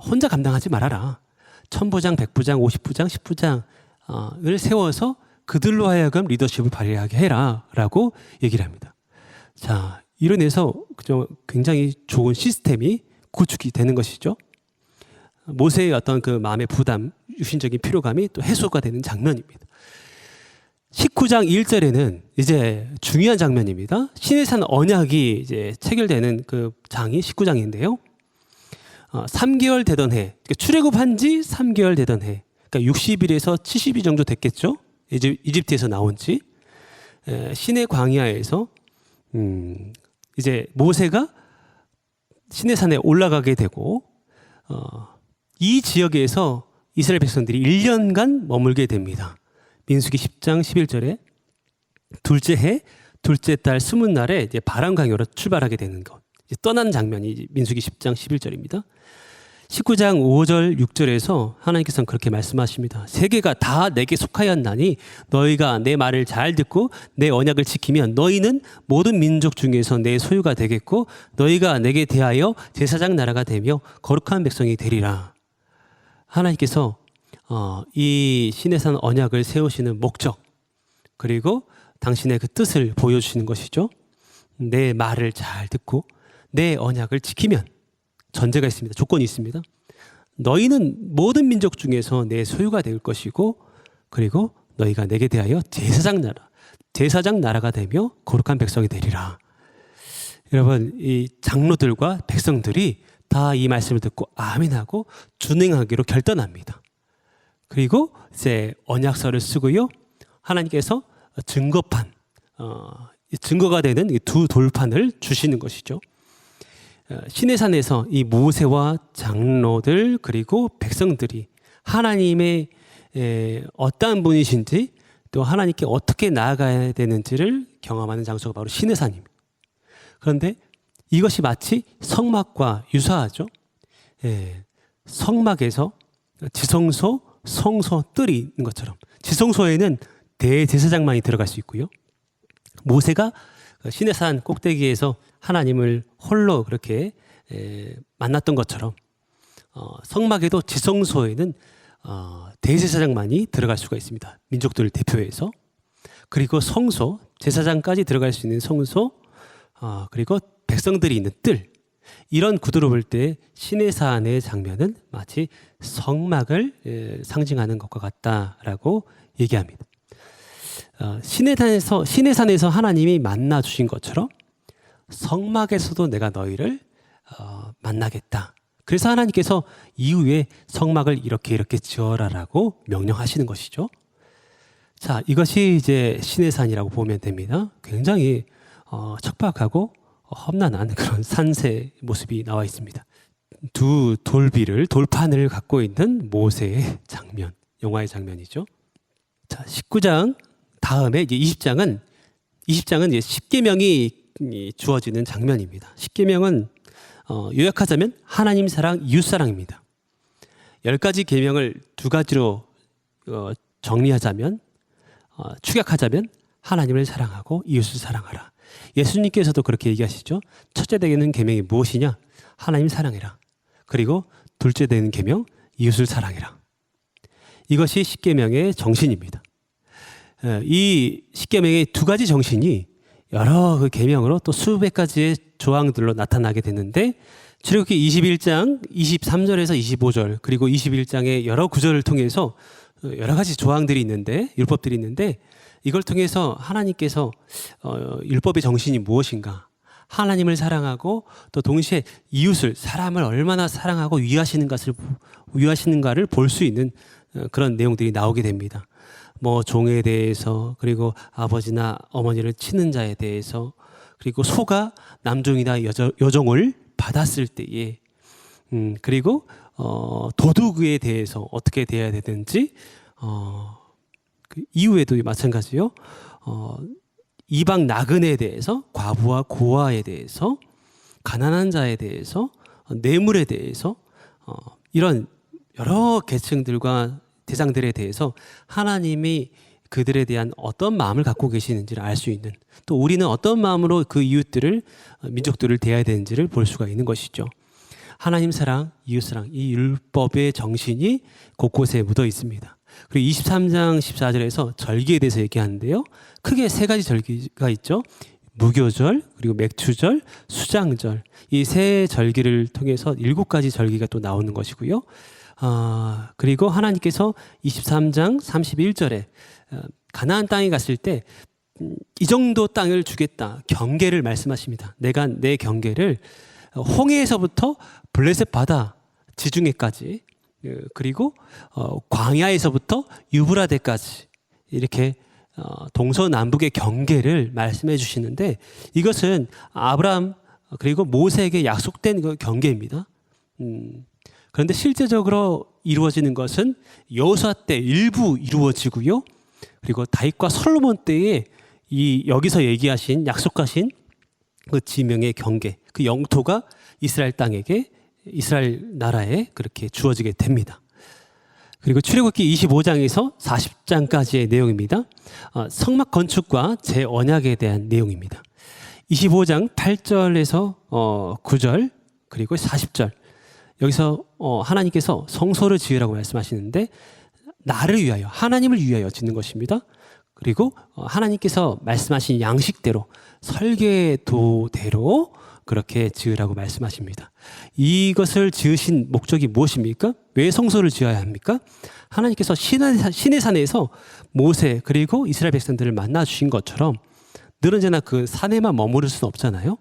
혼자 감당하지 말아라. 천부장, 백부장, 50부장, 10부장을 세워서 그들로 하여금 리더십을 발휘하게 해라 라고 얘기를 합니다. 자, 이뤄내서 굉장히 좋은 시스템이 구축이 되는 것이죠. 모세의 어떤 그 마음의 부담, 육신적인 피로감이 또 해소가 되는 장면입니다. 19장 1절에는 이제 중요한 장면입니다. 시내산 언약이 이제 체결되는 그 장이 19장인데요. 3개월 되던 해, 그러니까 출애굽한 지 3개월 되던 해, 그러니까 60일에서 70일 정도 됐겠죠. 이집트에서 나온 지. 시내 광야에서 이제 모세가 시내산에 올라가게 되고 이 지역에서 이스라엘 백성들이 1년간 머물게 됩니다. 민수기 10장 11절에 둘째 해 둘째 달 20날에 이제 바람 강요로 출발하게 되는 것. 이제 떠난 장면이 민수기 10장 11절입니다. 19장 5절 6절에서 하나님께서는 그렇게 말씀하십니다. 세계가 다 내게 속하였나니 너희가 내 말을 잘 듣고 내 언약을 지키면 너희는 모든 민족 중에서 내 소유가 되겠고 너희가 내게 대하여 제사장 나라가 되며 거룩한 백성이 되리라. 하나님께서 이 시내산 언약을 세우시는 목적, 그리고 당신의 그 뜻을 보여주시는 것이죠. 내 말을 잘 듣고 내 언약을 지키면, 전제가 있습니다. 조건이 있습니다. 너희는 모든 민족 중에서 내 소유가 될 것이고, 그리고 너희가 내게 대하여 제사장 나라가 되며 거룩한 백성이 되리라. 여러분, 이 장로들과 백성들이 다 이 말씀을 듣고 아멘하고 준행하기로 결단합니다. 그리고 이제 언약서를 쓰고요. 하나님께서 증거판, 증거가 되는 이 두 돌판을 주시는 것이죠. 시내산에서 이 모세와 장로들 그리고 백성들이 하나님의 어떠한 분이신지, 또 하나님께 어떻게 나아가야 되는지를 경험하는 장소가 바로 시내산입니다. 그런데 이것이 마치 성막과 유사하죠. 성막에서 지성소, 성소 뜰이 있는 것처럼 지성소에는 대제사장만이 들어갈 수 있고요. 모세가 시내산 꼭대기에서 하나님을 홀로 그렇게 만났던 것처럼 성막에도 지성소에는 대제사장만이 들어갈 수가 있습니다. 민족들을 대표해서. 그리고 성소, 제사장까지 들어갈 수 있는 성소, 그리고 백성들이 있는 뜰, 이런 구도로 볼 때 시내산의 장면은 마치 성막을 상징하는 것과 같다라고 얘기합니다. 시내산에서 하나님이 만나 주신 것처럼 성막에서도 내가 너희를 만나겠다. 그래서 하나님께서 이후에 성막을 이렇게 지어라라고 명령하시는 것이죠. 자, 이것이 이제 시내산이라고 보면 됩니다. 굉장히 척박하고 험난한 그런 산세 모습이 나와 있습니다. 두 돌판을 갖고 있는 모세의 장면, 영화의 장면이죠. 자, 19장 다음에 이제 20장은 이제 십계명이 주어지는 장면입니다. 십계명은 요약하자면 하나님 사랑, 이웃 사랑입니다. 10가지 계명을 2가지로 정리하자면, 축약하자면 하나님을 사랑하고 이웃을 사랑하라. 예수님께서도 그렇게 얘기하시죠. 첫째 되는 계명이 무엇이냐? 하나님 사랑해라. 그리고 둘째 되는 계명, 이웃을 사랑해라. 이것이 십계명의 정신입니다. 이 십계명의 2가지 정신이 여러 그 계명으로 또 수백 가지의 조항들로 나타나게 되는데, 출애굽기 21장 23절에서 25절 그리고 21장의 여러 구절을 통해서 여러 가지 조항들이 있는데, 율법들이 있는데, 이걸 통해서 하나님께서 율법의 정신이 무엇인가, 하나님을 사랑하고 또 동시에 이웃을, 사람을 얼마나 사랑하고 위하시는가를 볼 수 있는 그런 내용들이 나오게 됩니다. 뭐 종에 대해서, 그리고 아버지나 어머니를 치는 자에 대해서, 그리고 소가 남종이나 여종을 받았을 때에, 그리고 도둑에 대해서 어떻게 대해야 되는지, 그 이후에도 마찬가지요. 이방 나그네에 대해서, 과부와 고아에 대해서, 가난한 자에 대해서, 뇌물에 대해서, 이런 여러 계층들과 대상들에 대해서 하나님이 그들에 대한 어떤 마음을 갖고 계시는지를 알 수 있는, 또 우리는 어떤 마음으로 그 이웃들을, 민족들을 대해야 되는지를 볼 수가 있는 것이죠. 하나님 사랑, 이웃 사랑, 이 율법의 정신이 곳곳에 묻어 있습니다. 그리고 23장 14절에서 절기에 대해서 얘기하는데요. 크게 3가지 절기가 있죠. 무교절, 그리고 맥추절, 수장절. 이 3절기를 통해서 7가지 절기가 또 나오는 것이고요. 그리고 하나님께서 23장 31절에 가나안 땅에 갔을 때 이 정도 땅을 주겠다, 경계를 말씀하십니다. 내가 내 경계를 홍해에서부터 블레셋 바다 지중해까지, 그리고 광야에서부터 유브라데까지, 이렇게 동서남북의 경계를 말씀해 주시는데, 이것은 아브라함 그리고 모세에게 약속된 그 경계입니다. 그런데 실제적으로 이루어지는 것은 여호수아 때 일부 이루어지고요. 그리고 다윗과 솔로몬 때에 이 여기서 얘기하신, 약속하신 그 지명의 경계, 그 영토가 이스라엘 땅에게 이스라엘 나라에 그렇게 주어지게 됩니다. 그리고 출애굽기 25장에서 40장까지의 내용입니다. 성막 건축과 재언약에 대한 내용입니다. 25장 8절에서 9절 그리고 40절 여기서 하나님께서 성소를 지으라고 말씀하시는데 나를 위하여 하나님을 위하여 짓는 것입니다. 그리고 하나님께서 말씀하신 양식대로 설계도대로 그렇게 지으라고 말씀하십니다. 이것을 지으신 목적이 무엇입니까? 왜 성소를 지어야 합니까? 하나님께서 신의 산에서 모세 그리고 이스라엘 백성들을 만나 주신 것처럼 늘 언제나 그 산에만 머무를 수는 없잖아요.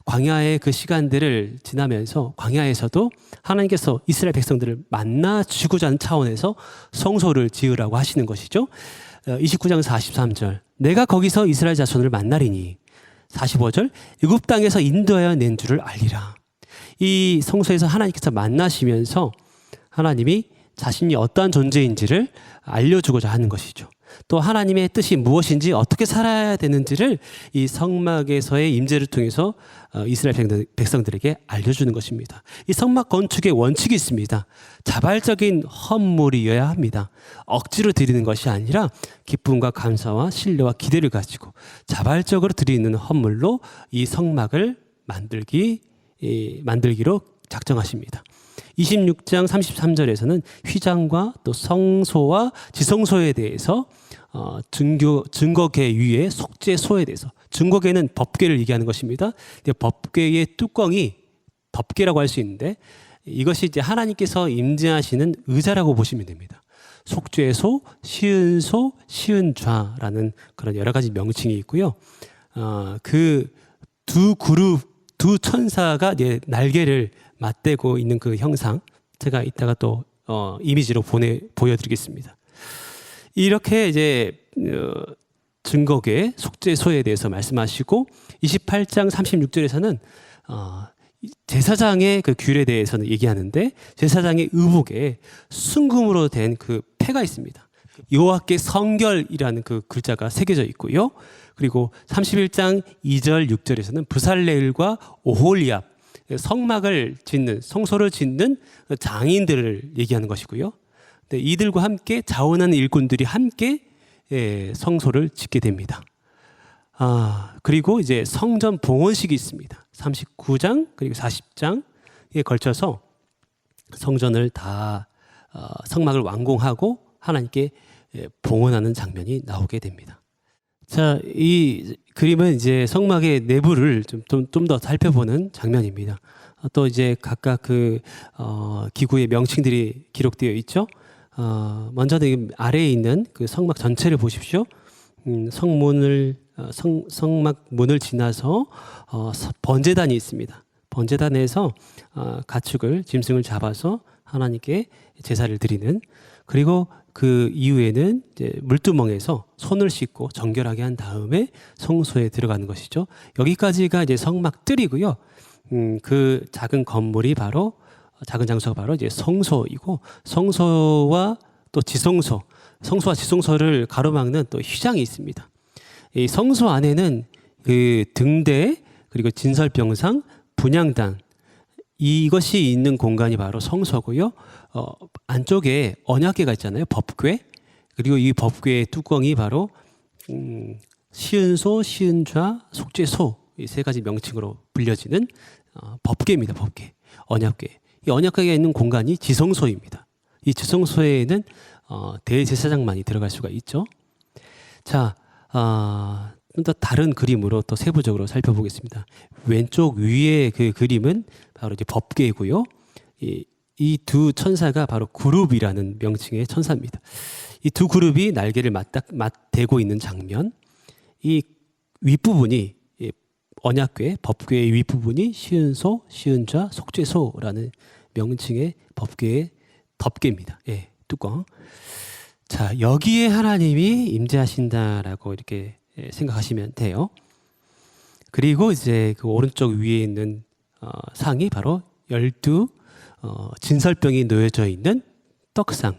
광야의 그 시간들을 지나면서 광야에서도 하나님께서 이스라엘 백성들을 만나 주고자 하는 차원에서 성소를 지으라고 하시는 것이죠. 29장 43절 내가 거기서 이스라엘 자손을 만나리니 45절 애굽 땅에서 인도하여 낸 줄을 알리라. 이 성소에서 하나님께서 만나시면서 하나님이 자신이 어떠한 존재인지를 알려주고자 하는 것이죠. 또 하나님의 뜻이 무엇인지 어떻게 살아야 되는지를 이 성막에서의 임재를 통해서 이스라엘 백성들에게 알려주는 것입니다. 이 성막 건축의 원칙이 있습니다. 자발적인 헌물이어야 합니다. 억지로 드리는 것이 아니라 기쁨과 감사와 신뢰와 기대를 가지고 자발적으로 드리는 헌물로 이 성막을 만들기로 작정하십니다. 26장 33절에서는 휘장과 또 성소와 지성소에 대해서 증거계 위에 속죄소에 대해서 증거계는 법궤를 얘기하는 것입니다. 법궤의 뚜껑이 덮개라고 할 수 있는데 이것이 이제 하나님께서 임재하시는 의자라고 보시면 됩니다. 속죄소, 시은소, 시은좌라는 그런 여러 가지 명칭이 있고요. 그 두 천사가 이제 날개를 맞대고 있는 그 형상 제가 이따가 또 이미지로 보여드리겠습니다. 이렇게 이제 증거궤 속죄소에 대해서 말씀하시고 28장 36절에서는 제사장의 그 규례에 대해서는 얘기하는데 제사장의 의복에 순금으로 된 그 패가 있습니다. 여호와께 성결이라는 그 글자가 새겨져 있고요. 그리고 31장 2절 6절에서는 브살레일과 오홀리압 성막을 짓는 성소를 짓는 장인들을 얘기하는 것이고요. 이들과 함께 자원하는 일꾼들이 함께 성소를 짓게 됩니다. 그리고 이제 성전 봉헌식이 있습니다. 39장 그리고 40장에 걸쳐서 성전을 다 성막을 완공하고 하나님께 봉헌하는 장면이 나오게 됩니다. 자, 이 그림은 이제 성막의 내부를 좀 더 살펴보는 장면입니다. 또 이제 각각 그 기구의 명칭들이 기록되어 있죠. 먼저 아래에 있는 그 성막 전체를 보십시오. 성막 문을 지나서 번제단이 있습니다. 번제단에서 가축을 짐승을 잡아서 하나님께 제사를 드리는 그리고 그 이후에는 이제 물두멍에서 손을 씻고 정결하게 한 다음에 성소에 들어가는 것이죠. 여기까지가 이제 성막 뜰이고요. 그 작은 건물이 바로 작은 장소가 바로 이제 성소이고 성소와 또 지성소, 성소와 지성소를 가로막는 또 휘장이 있습니다. 이 성소 안에는 그 등대 그리고 진설병상, 분향단 이것이 있는 공간이 바로 성소고요. 안쪽에 언약궤가 있잖아요. 법궤. 그리고 이 법궤의 뚜껑이 바로 시은소, 시은좌, 속죄소 이 세 가지 명칭으로 불려지는 법궤입니다. 법궤, 언약궤. 이 언약궤가 있는 공간이 지성소입니다. 이 지성소에는 대제사장만이 들어갈 수가 있죠. 자, 좀 더 다른 그림으로 또 세부적으로 살펴보겠습니다. 왼쪽 위에 그 그림은 바로 이제 법궤고요. 이 두 천사가 바로 그룹이라는 명칭의 천사입니다. 이 두 그룹이 날개를 맞대고 있는 장면. 이 윗부분이 언약궤, 법궤의 윗부분이 시은소, 시은좌, 속죄소라는 명칭의 법궤의 덮개입니다. 예, 뚜껑. 자, 여기에 하나님이 임재하신다라고 이렇게 생각하시면 돼요. 그리고 이제 그 오른쪽 위에 있는 상이 바로 12 진설병이 놓여져 있는 떡상,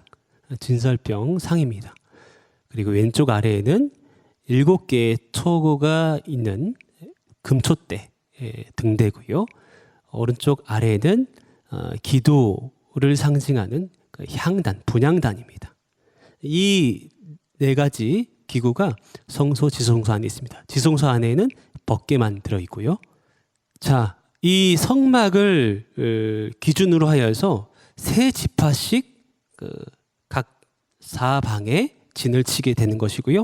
진설병 상입니다. 그리고 왼쪽 아래에는 7개의 초고가 있는 금초대 등대고요. 오른쪽 아래에는 기도를 상징하는 그 향단, 분향단입니다. 이 네 가지 기구가 성소, 지성소 안에 있습니다. 지성소 안에는 법궤만 들어 있고요. 자, 이 성막을 기준으로 하여서 세 지파씩 각 사방에 진을 치게 되는 것이고요.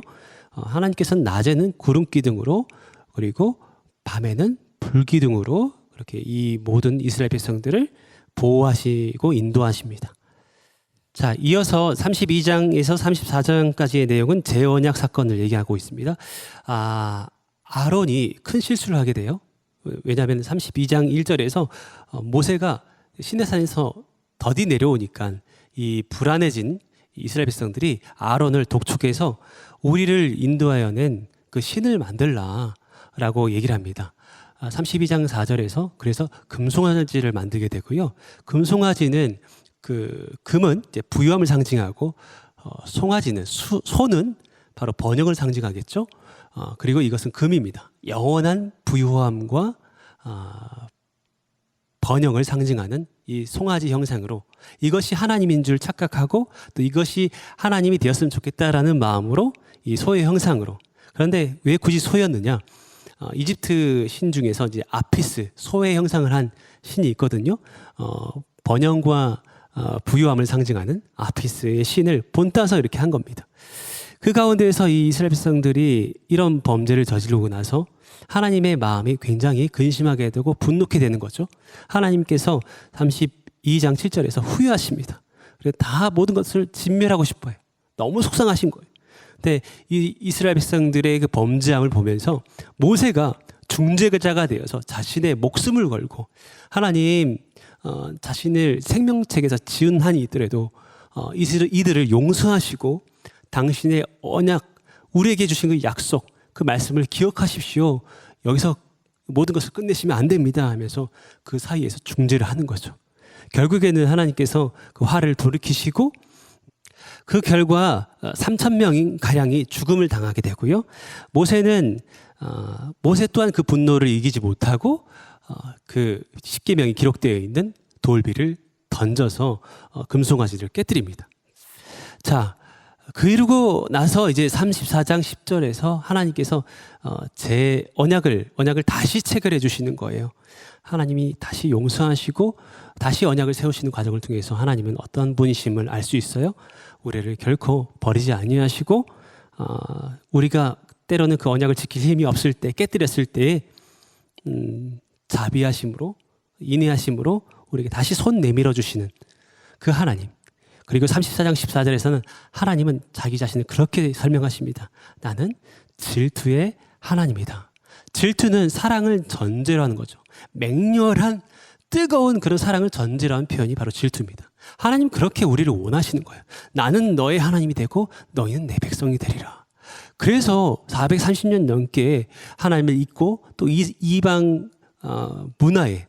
하나님께서는 낮에는 구름 기둥으로 그리고 밤에는 불 기둥으로 이렇게 이 모든 이스라엘 백성들을 보호하시고 인도하십니다. 자, 이어서 32장에서 34장까지의 내용은 재언약 사건을 얘기하고 있습니다. 아론이 큰 실수를 하게 돼요. 왜냐하면 32장 1절에서 모세가 시내산에서 더디 내려오니까 이 불안해진 이스라엘 백성들이 아론을 독촉해서 우리를 인도하여 낸 그 신을 만들라라고 얘기를 합니다. 32장 4절에서 그래서 금송아지를 만들게 되고요. 금송아지는 금은 이제 부유함을 상징하고 송아지는 소는 바로 번영을 상징하겠죠. 그리고 이것은 금입니다. 영원한 부유함과 번영을 상징하는 이 송아지 형상으로 이것이 하나님인 줄 착각하고 또 이것이 하나님이 되었으면 좋겠다라는 마음으로 이 소의 형상으로. 그런데 왜 굳이 소였느냐? 이집트 신 중에서 이제 아피스, 소의 형상을 한 신이 있거든요. 번영과 부유함을 상징하는 아피스의 신을 본따서 이렇게 한 겁니다. 그 가운데에서 이 이스라엘 백성들이 이런 범죄를 저지르고 나서 하나님의 마음이 굉장히 근심하게 되고 분노케 되는 거죠. 하나님께서 32장 7절에서 후회하십니다. 그래서 다 모든 것을 진멸하고 싶어요. 너무 속상하신 거예요. 근데 이 이스라엘 백성들의 그 범죄함을 보면서 모세가 중재자가 되어서 자신의 목숨을 걸고 하나님 자신을 생명책에서 지은 한이 있더라도 이들을 용서하시고 당신의 언약, 우리에게 주신 그 약속, 그 말씀을 기억하십시오. 여기서 모든 것을 끝내시면 안 됩니다 하면서 그 사이에서 중재를 하는 거죠. 결국에는 하나님께서 그 화를 돌이키시고 그 결과 3,000명 가량이 죽음을 당하게 되고요. 모세 또한 그 분노를 이기지 못하고 그 십계명이 기록되어 있는 돌비를 던져서 금송아지를 깨뜨립니다. 자, 그러고 나서 이제 34장 10절에서 하나님께서 제 언약을 다시 체결해 주시는 거예요. 하나님이 다시 용서하시고 다시 언약을 세우시는 과정을 통해서 하나님은 어떤 분이심을 알 수 있어요. 우리를 결코 버리지 아니하시고 우리가 때로는 그 언약을 지킬 힘이 없을 때, 깨뜨렸을 때에 자비하심으로, 인내하심으로 우리에게 다시 손 내밀어 주시는 그 하나님. 그리고 34장 14절에서는 하나님은 자기 자신을 그렇게 설명하십니다. 나는 질투의 하나님이다. 질투는 사랑을 전제로 하는 거죠. 맹렬한 뜨거운 그런 사랑을 전제로 한 표현이 바로 질투입니다. 하나님 그렇게 우리를 원하시는 거예요. 나는 너의 하나님이 되고 너희는 내 백성이 되리라. 그래서 430년 넘게 하나님을 잊고 또 이방 문화에,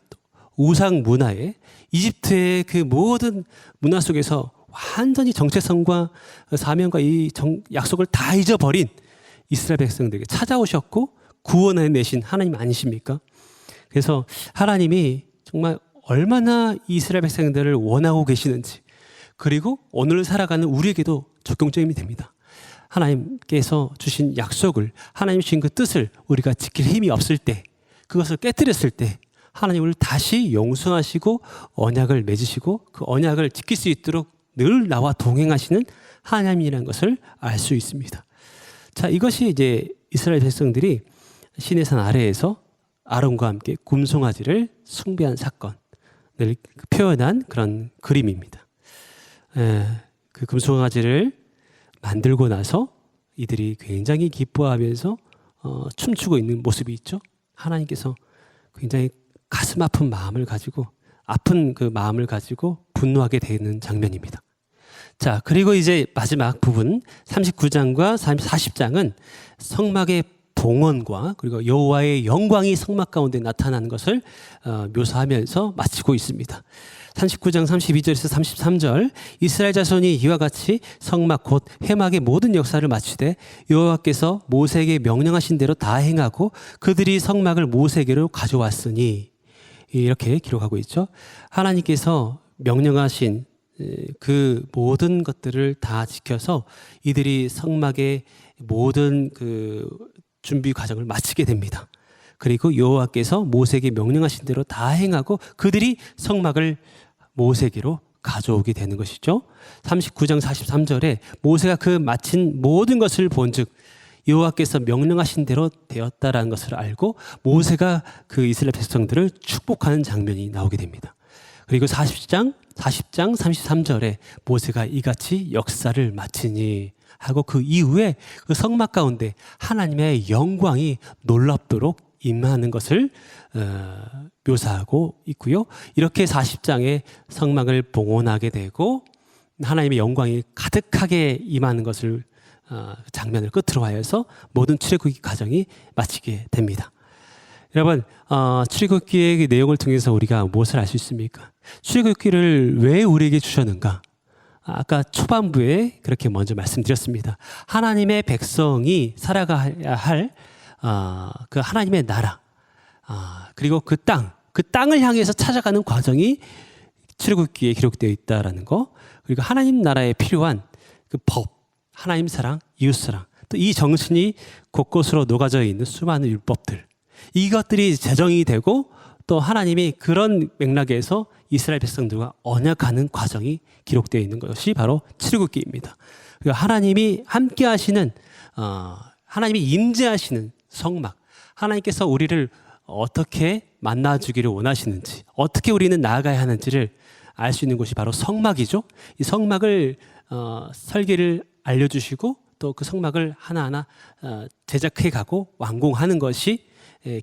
우상 문화에, 이집트의 그 모든 문화 속에서 완전히 정체성과 사명과 이 약속을 다 잊어버린 이스라엘 백성들에게 찾아오셨고 구원해 내신 하나님 아니십니까? 그래서 하나님이 정말 얼마나 이스라엘 백성들을 원하고 계시는지, 그리고 오늘 살아가는 우리에게도 적용점이 됩니다. 하나님께서 주신 약속을, 하나님 주신 그 뜻을 우리가 지킬 힘이 없을 때, 그것을 깨뜨렸을 때 하나님을 다시 용서하시고 언약을 맺으시고 그 언약을 지킬 수 있도록 늘 나와 동행하시는 하나님이라는 것을 알 수 있습니다. 자, 이것이 이제 이스라엘 백성들이 시내산 아래에서 아론과 함께 금송아지를 숭배한 사건을 표현한 그런 그림입니다. 그 금송아지를 만들고 나서 이들이 굉장히 기뻐하면서 춤추고 있는 모습이 있죠. 하나님께서 굉장히 가슴 아픈 마음을 가지고, 아픈 그 마음을 가지고 분노하게 되는 장면입니다. 자, 그리고 이제 마지막 부분 39장과 40장은 성막의 봉헌과 그리고 여호와의 영광이 성막 가운데 나타나는 것을 묘사하면서 마치고 있습니다. 39장 32절에서 33절, 이스라엘 자손이 이와 같이 성막 곧 회막의 모든 역사를 마치되 여호와께서 모세에게 명령하신 대로 다 행하고 그들이 성막을 모세에게로 가져왔으니, 이렇게 기록하고 있죠. 하나님께서 명령하신 그 모든 것들을 다 지켜서 이들이 성막의 모든 그 준비 과정을 마치게 됩니다. 그리고 여호와께서 모세에게 명령하신 대로 다 행하고 그들이 성막을 모세에게로 가져오게 되는 것이죠. 39장 43절에 모세가 그 마친 모든 것을 본즉 여호와께서 명령하신 대로 되었다라는 것을 알고 모세가 그 이스라엘 백성들을 축복하는 장면이 나오게 됩니다. 그리고 40장 33절에 모세가 이같이 역사를 마치니 하고 그 이후에 그 성막 가운데 하나님의 영광이 놀랍도록 임하는 것을 묘사하고 있고요. 이렇게 40장에 성막을 봉헌하게 되고 하나님의 영광이 가득하게 임하는 것을 장면을 끝으로 하여서 모든 출애굽기 과정이 마치게 됩니다. 여러분, 출애굽기의 내용을 통해서 우리가 무엇을 알 수 있습니까? 출애굽기를 왜 우리에게 주셨는가? 아까 초반부에 그렇게 먼저 말씀드렸습니다. 하나님의 백성이 살아가야 할 그 하나님의 나라, 그리고 그 땅을 향해서 찾아가는 과정이 출애굽기에 기록되어 있다라는 거, 그리고 하나님 나라에 필요한 그 법, 하나님 사랑, 이웃 사랑, 또 이 정신이 곳곳으로 녹아져 있는 수많은 율법들, 이것들이 제정이 되고 또 하나님이 그런 맥락에서 이스라엘 백성들과 언약하는 과정이 기록되어 있는 것이 바로 출애굽기입니다. 하나님이 함께 하시는 하나님이 임재하시는 성막, 하나님께서 우리를 어떻게 만나주기를 원하시는지, 어떻게 우리는 나아가야 하는지를 알 수 있는 곳이 바로 성막이죠. 이 성막을 설계를 알려주시고 또 그 성막을 하나하나 제작해 가고 완공하는 것이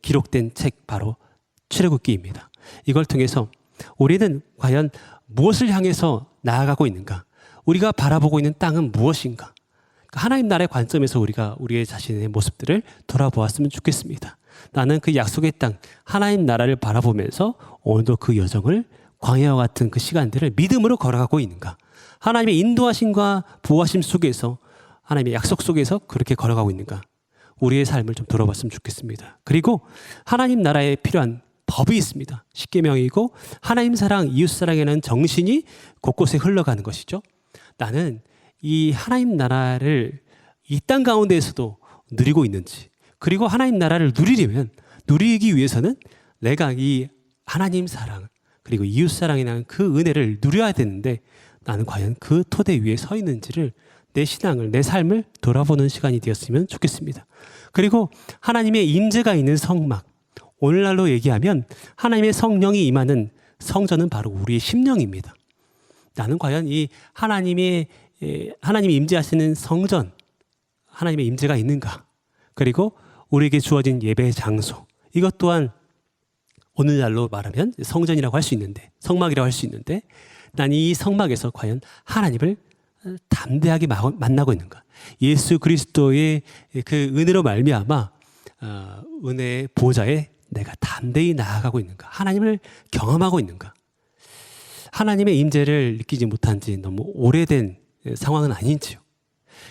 기록된 책 바로 출애굽기입니다. 이걸 통해서 우리는 과연 무엇을 향해서 나아가고 있는가? 우리가 바라보고 있는 땅은 무엇인가? 하나님 나라의 관점에서 우리가 우리의 자신의 모습들을 돌아보았으면 좋겠습니다. 나는 그 약속의 땅, 하나님 나라를 바라보면서 오늘도 그 여정을 광야와 같은 그 시간들을 믿음으로 걸어가고 있는가? 하나님의 인도하심과 보호하심 속에서 하나님의 약속 속에서 그렇게 걸어가고 있는가? 우리의 삶을 좀 돌아봤으면 좋겠습니다. 그리고 하나님 나라에 필요한 법이 있습니다. 십계명이고 하나님 사랑, 이웃 사랑이라는 정신이 곳곳에 흘러가는 것이죠. 나는 이 하나님 나라를 이 땅 가운데에서도 누리고 있는지, 그리고 하나님 나라를 누리기 위해서는 내가 이 하나님 사랑 그리고 이웃 사랑이라는 그 은혜를 누려야 되는데 나는 과연 그 토대 위에 서 있는지를 내 신앙을, 내 삶을 돌아보는 시간이 되었으면 좋겠습니다. 그리고 하나님의 임재가 있는 성막, 오늘날로 얘기하면 하나님의 성령이 임하는 성전은 바로 우리의 심령입니다. 나는 과연 이 하나님이 임재하시는 성전, 하나님의 임재가 있는가? 그리고 우리에게 주어진 예배의 장소, 이것 또한 오늘날로 말하면 성전이라고 할 수 있는데, 성막이라고 할 수 있는데, 난 이 성막에서 과연 하나님을 담대하게 만나고 있는가? 예수 그리스도의 그 은혜로 말미암아 은혜의 보좌에 내가 담대히 나아가고 있는가? 하나님을 경험하고 있는가? 하나님의 임재를 느끼지 못한 지 너무 오래된 상황은 아닌지요.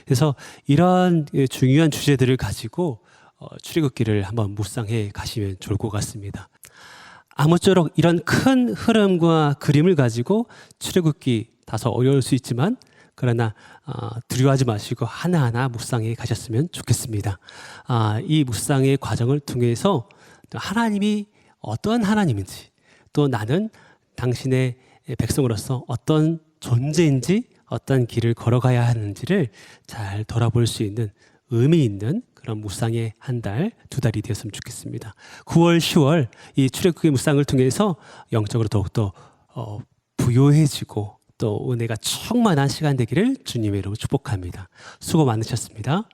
그래서 이런 중요한 주제들을 가지고 출애굽기를 한번 묵상해 가시면 좋을 것 같습니다. 아무쪼록 이런 큰 흐름과 그림을 가지고 출애굽기 다소 어려울 수 있지만 그러나 두려워하지 마시고 하나하나 묵상해 가셨으면 좋겠습니다. 이 묵상의 과정을 통해서 하나님이 어떤 하나님인지, 또 나는 당신의 백성으로서 어떤 존재인지, 어떤 길을 걸어가야 하는지를 잘 돌아볼 수 있는 의미 있는 그런 묵상의 한 달, 두 달이 되었으면 좋겠습니다. 9월, 10월 이 출애굽기 묵상을 통해서 영적으로 더욱더 부요해지고 또 은혜가 충만한 시간 되기를 주님의 이름으로 축복합니다. 수고 많으셨습니다.